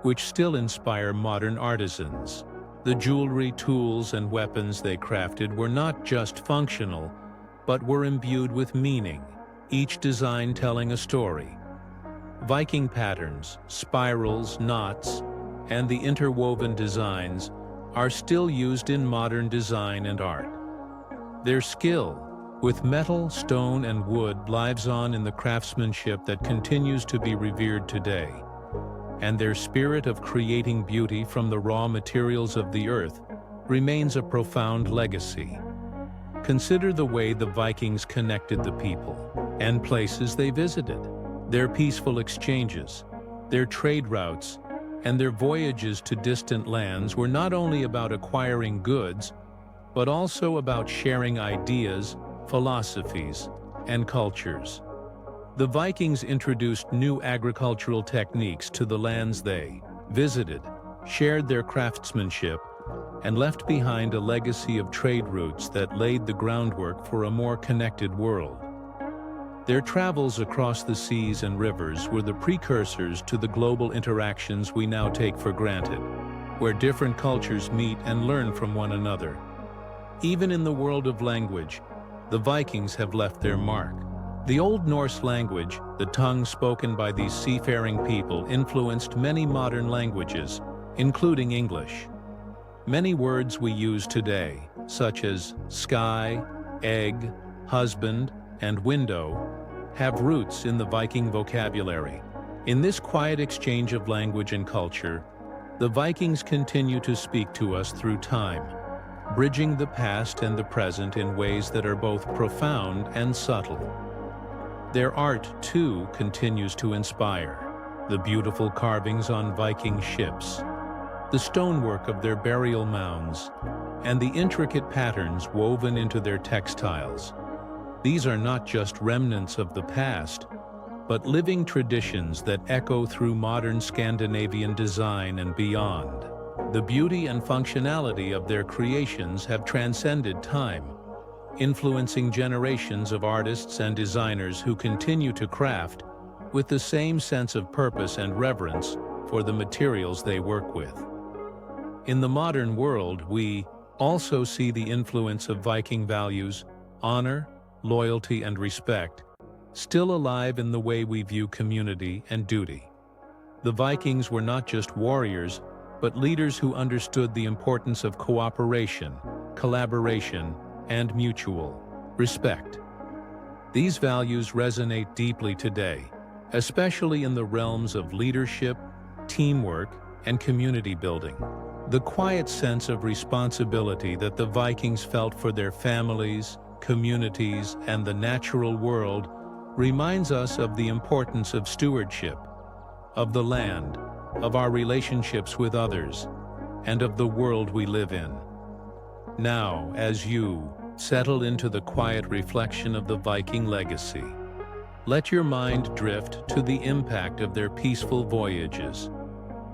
S1: which still inspire modern artisans. The jewelry, tools, and weapons they crafted were not just functional, but were imbued with meaning, each design telling a story. Viking patterns, spirals, knots, and the interwoven designs are still used in modern design and art. Their skill with metal, stone, and wood lives on in the craftsmanship that continues to be revered today, and their spirit of creating beauty from the raw materials of the earth remains a profound legacy. Consider the way the Vikings connected the people and places they visited. Their peaceful exchanges, their trade routes, and their voyages to distant lands were not only about acquiring goods, but also about sharing ideas, philosophies, and cultures. The Vikings introduced new agricultural techniques to the lands they visited, shared their craftsmanship, and left behind a legacy of trade routes that laid the groundwork for a more connected world. Their travels across the seas and rivers were the precursors to the global interactions we now take for granted, where different cultures meet and learn from one another. Even in the world of language, the Vikings have left their mark. The Old Norse language, the tongue spoken by these seafaring people, influenced many modern languages, including English. Many words we use today, such as sky, egg, husband, and window, have roots in the Viking vocabulary. In this quiet exchange of language and culture, the Vikings continue to speak to us through time, bridging the past and the present in ways that are both profound and subtle. Their art, too, continues to inspire. The beautiful carvings on Viking ships, the stonework of their burial mounds, and the intricate patterns woven into their textiles. These are not just remnants of the past, but living traditions that echo through modern Scandinavian design and beyond. The beauty and functionality of their creations have transcended time, influencing generations of artists and designers who continue to craft with the same sense of purpose and reverence for the materials they work with. In the modern world, we also see the influence of Viking values, honor, loyalty, and respect, still alive in the way we view community and duty. The Vikings were not just warriors, but leaders who understood the importance of cooperation, collaboration, and mutual respect. These values resonate deeply today, especially in the realms of leadership, teamwork, and community building. The quiet sense of responsibility that the Vikings felt for their families, communities, and the natural world reminds us of the importance of stewardship, of the land, of our relationships with others, and of the world we live in. Now, as you settle into the quiet reflection of the Viking legacy, let your mind drift to the impact of their peaceful voyages,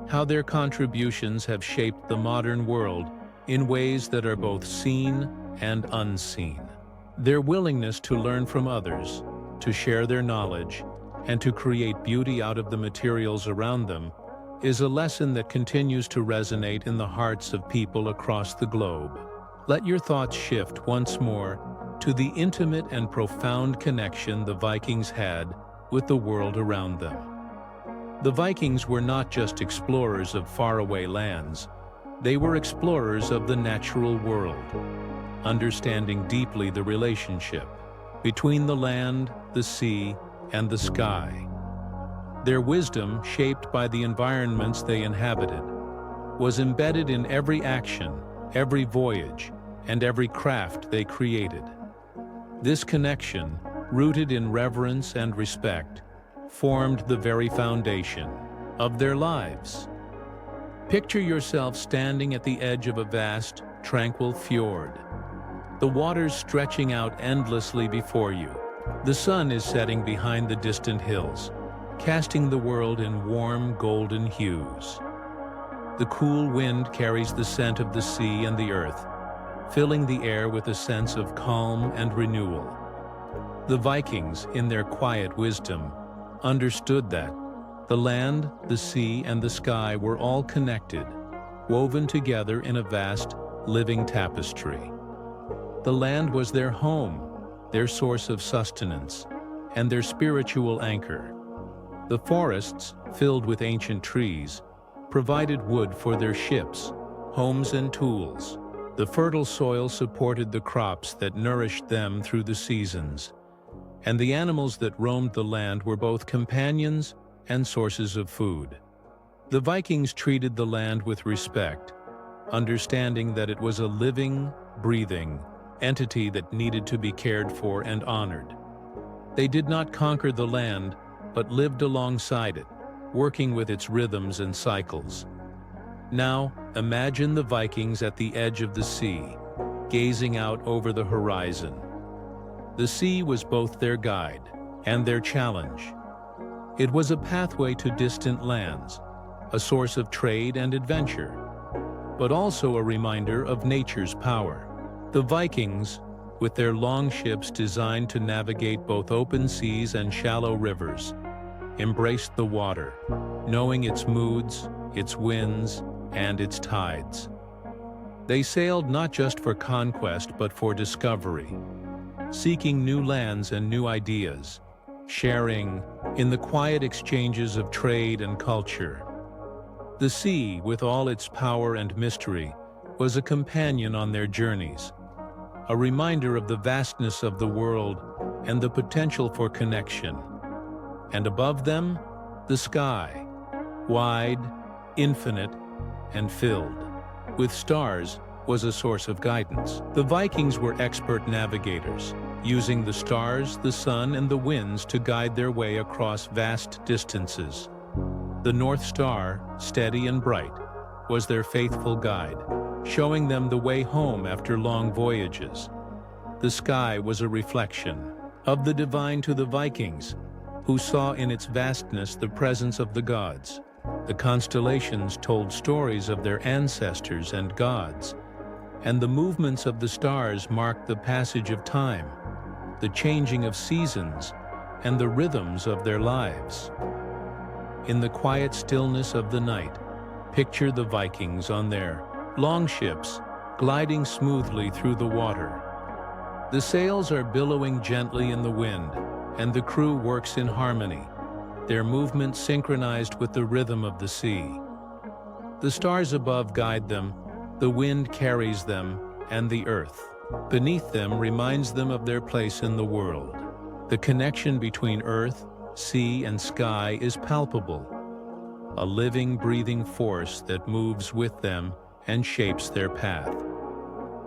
S1: how their contributions have shaped the modern world in ways that are both seen and unseen. Their willingness to learn from others, to share their knowledge, and to create beauty out of the materials around them is a lesson that continues to resonate in the hearts of people across the globe. Let your thoughts shift once more to the intimate and profound connection the Vikings had with the world around them. The Vikings were not just explorers of faraway lands, they were explorers of the natural world, understanding deeply the relationship between the land, the sea, and the sky. Their wisdom, shaped by the environments they inhabited, was embedded in every action, every voyage, and every craft they created. This connection, rooted in reverence and respect, formed the very foundation of their lives. Picture yourself standing at the edge of a vast, tranquil fjord. The waters stretching out endlessly before you. The sun is setting behind the distant hills, casting the world in warm golden hues. The cool wind carries the scent of the sea and the earth, filling the air with a sense of calm and renewal. The Vikings, in their quiet wisdom, understood that the land, the sea, and the sky were all connected, woven together in a vast, living tapestry. The land was their home, their source of sustenance, and their spiritual anchor. The forests, filled with ancient trees, provided wood for their ships, homes, and tools. The fertile soil supported the crops that nourished them through the seasons, and the animals that roamed the land were both companions and sources of food. The Vikings treated the land with respect, understanding that it was a living, breathing entity that needed to be cared for and honored. They did not conquer the land, but lived alongside it, working with its rhythms and cycles. Now, imagine the Vikings at the edge of the sea, gazing out over the horizon. The sea was both their guide and their challenge. It was a pathway to distant lands, a source of trade and adventure, but also a reminder of nature's power. The Vikings, with their long ships designed to navigate both open seas and shallow rivers, embraced the water, knowing its moods, its winds, and its tides. They sailed not just for conquest but for discovery, seeking new lands and new ideas, sharing in the quiet exchanges of trade and culture. The sea, with all its power and mystery, was a companion on their journeys, a reminder of the vastness of the world and the potential for connection. And above them, the sky, wide, infinite, and filled with stars, was a source of guidance. The Vikings were expert navigators, using the stars, the sun, and the winds to guide their way across vast distances. The North Star, steady and bright, was their faithful guide, showing them the way home after long voyages. The sky was a reflection of the divine to the Vikings, who saw in its vastness the presence of the gods. The constellations told stories of their ancestors and gods, and the movements of the stars marked the passage of time, the changing of seasons, and the rhythms of their lives. In the quiet stillness of the night, picture the Vikings on their long ships, gliding smoothly through the water. The sails are billowing gently in the wind, and the crew works in harmony, their movement synchronized with the rhythm of the sea. The stars above guide them, the wind carries them, and the earth beneath them reminds them of their place in the world. The connection between earth, sea, and sky is palpable, a living, breathing force that moves with them and shapes their path.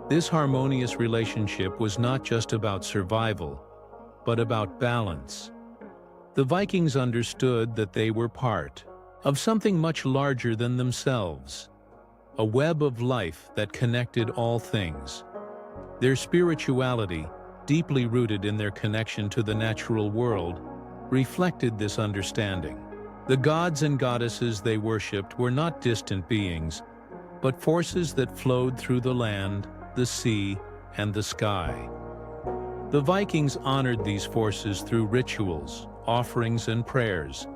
S1: This harmonious relationship was not just about survival, but about balance. The Vikings understood that they were part of something much larger than themselves, a web of life that connected all things. Their spirituality, deeply rooted in their connection to the natural world, reflected this understanding. The gods and goddesses they worshipped were not distant beings, but forces that flowed through the land, the sea, and the sky. The Vikings honored these forces through rituals, offerings, and prayers,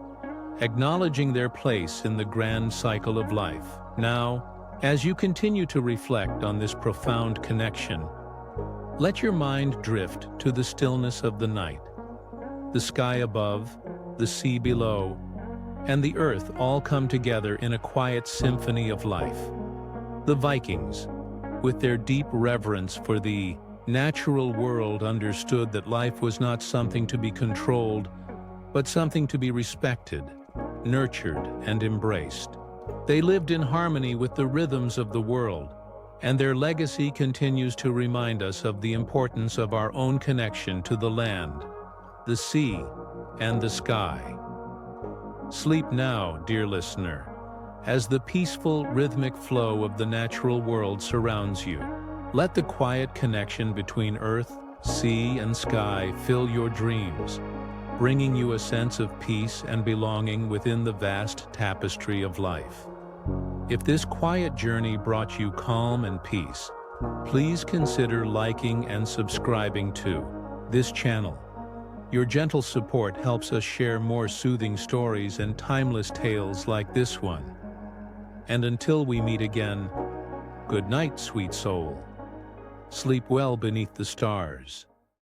S1: acknowledging their place in the grand cycle of life. Now, as you continue to reflect on this profound connection, let your mind drift to the stillness of the night. The sky above, the sea below, and the earth all come together in a quiet symphony of life. The Vikings, with their deep reverence for the natural world, understood that life was not something to be controlled, but something to be respected, nurtured, and embraced. They lived in harmony with the rhythms of the world, and their legacy continues to remind us of the importance of our own connection to the land, the sea, and the sky. Sleep now, dear listener, as the peaceful, rhythmic flow of the natural world surrounds you. Let the quiet connection between earth, sea, and sky fill your dreams, bringing you a sense of peace and belonging within the vast tapestry of life. If this quiet journey brought you calm and peace, please consider liking and subscribing to this channel. Your gentle support helps us share more soothing stories and timeless tales like this one. And until we meet again, good night, sweet soul. Sleep well beneath the stars.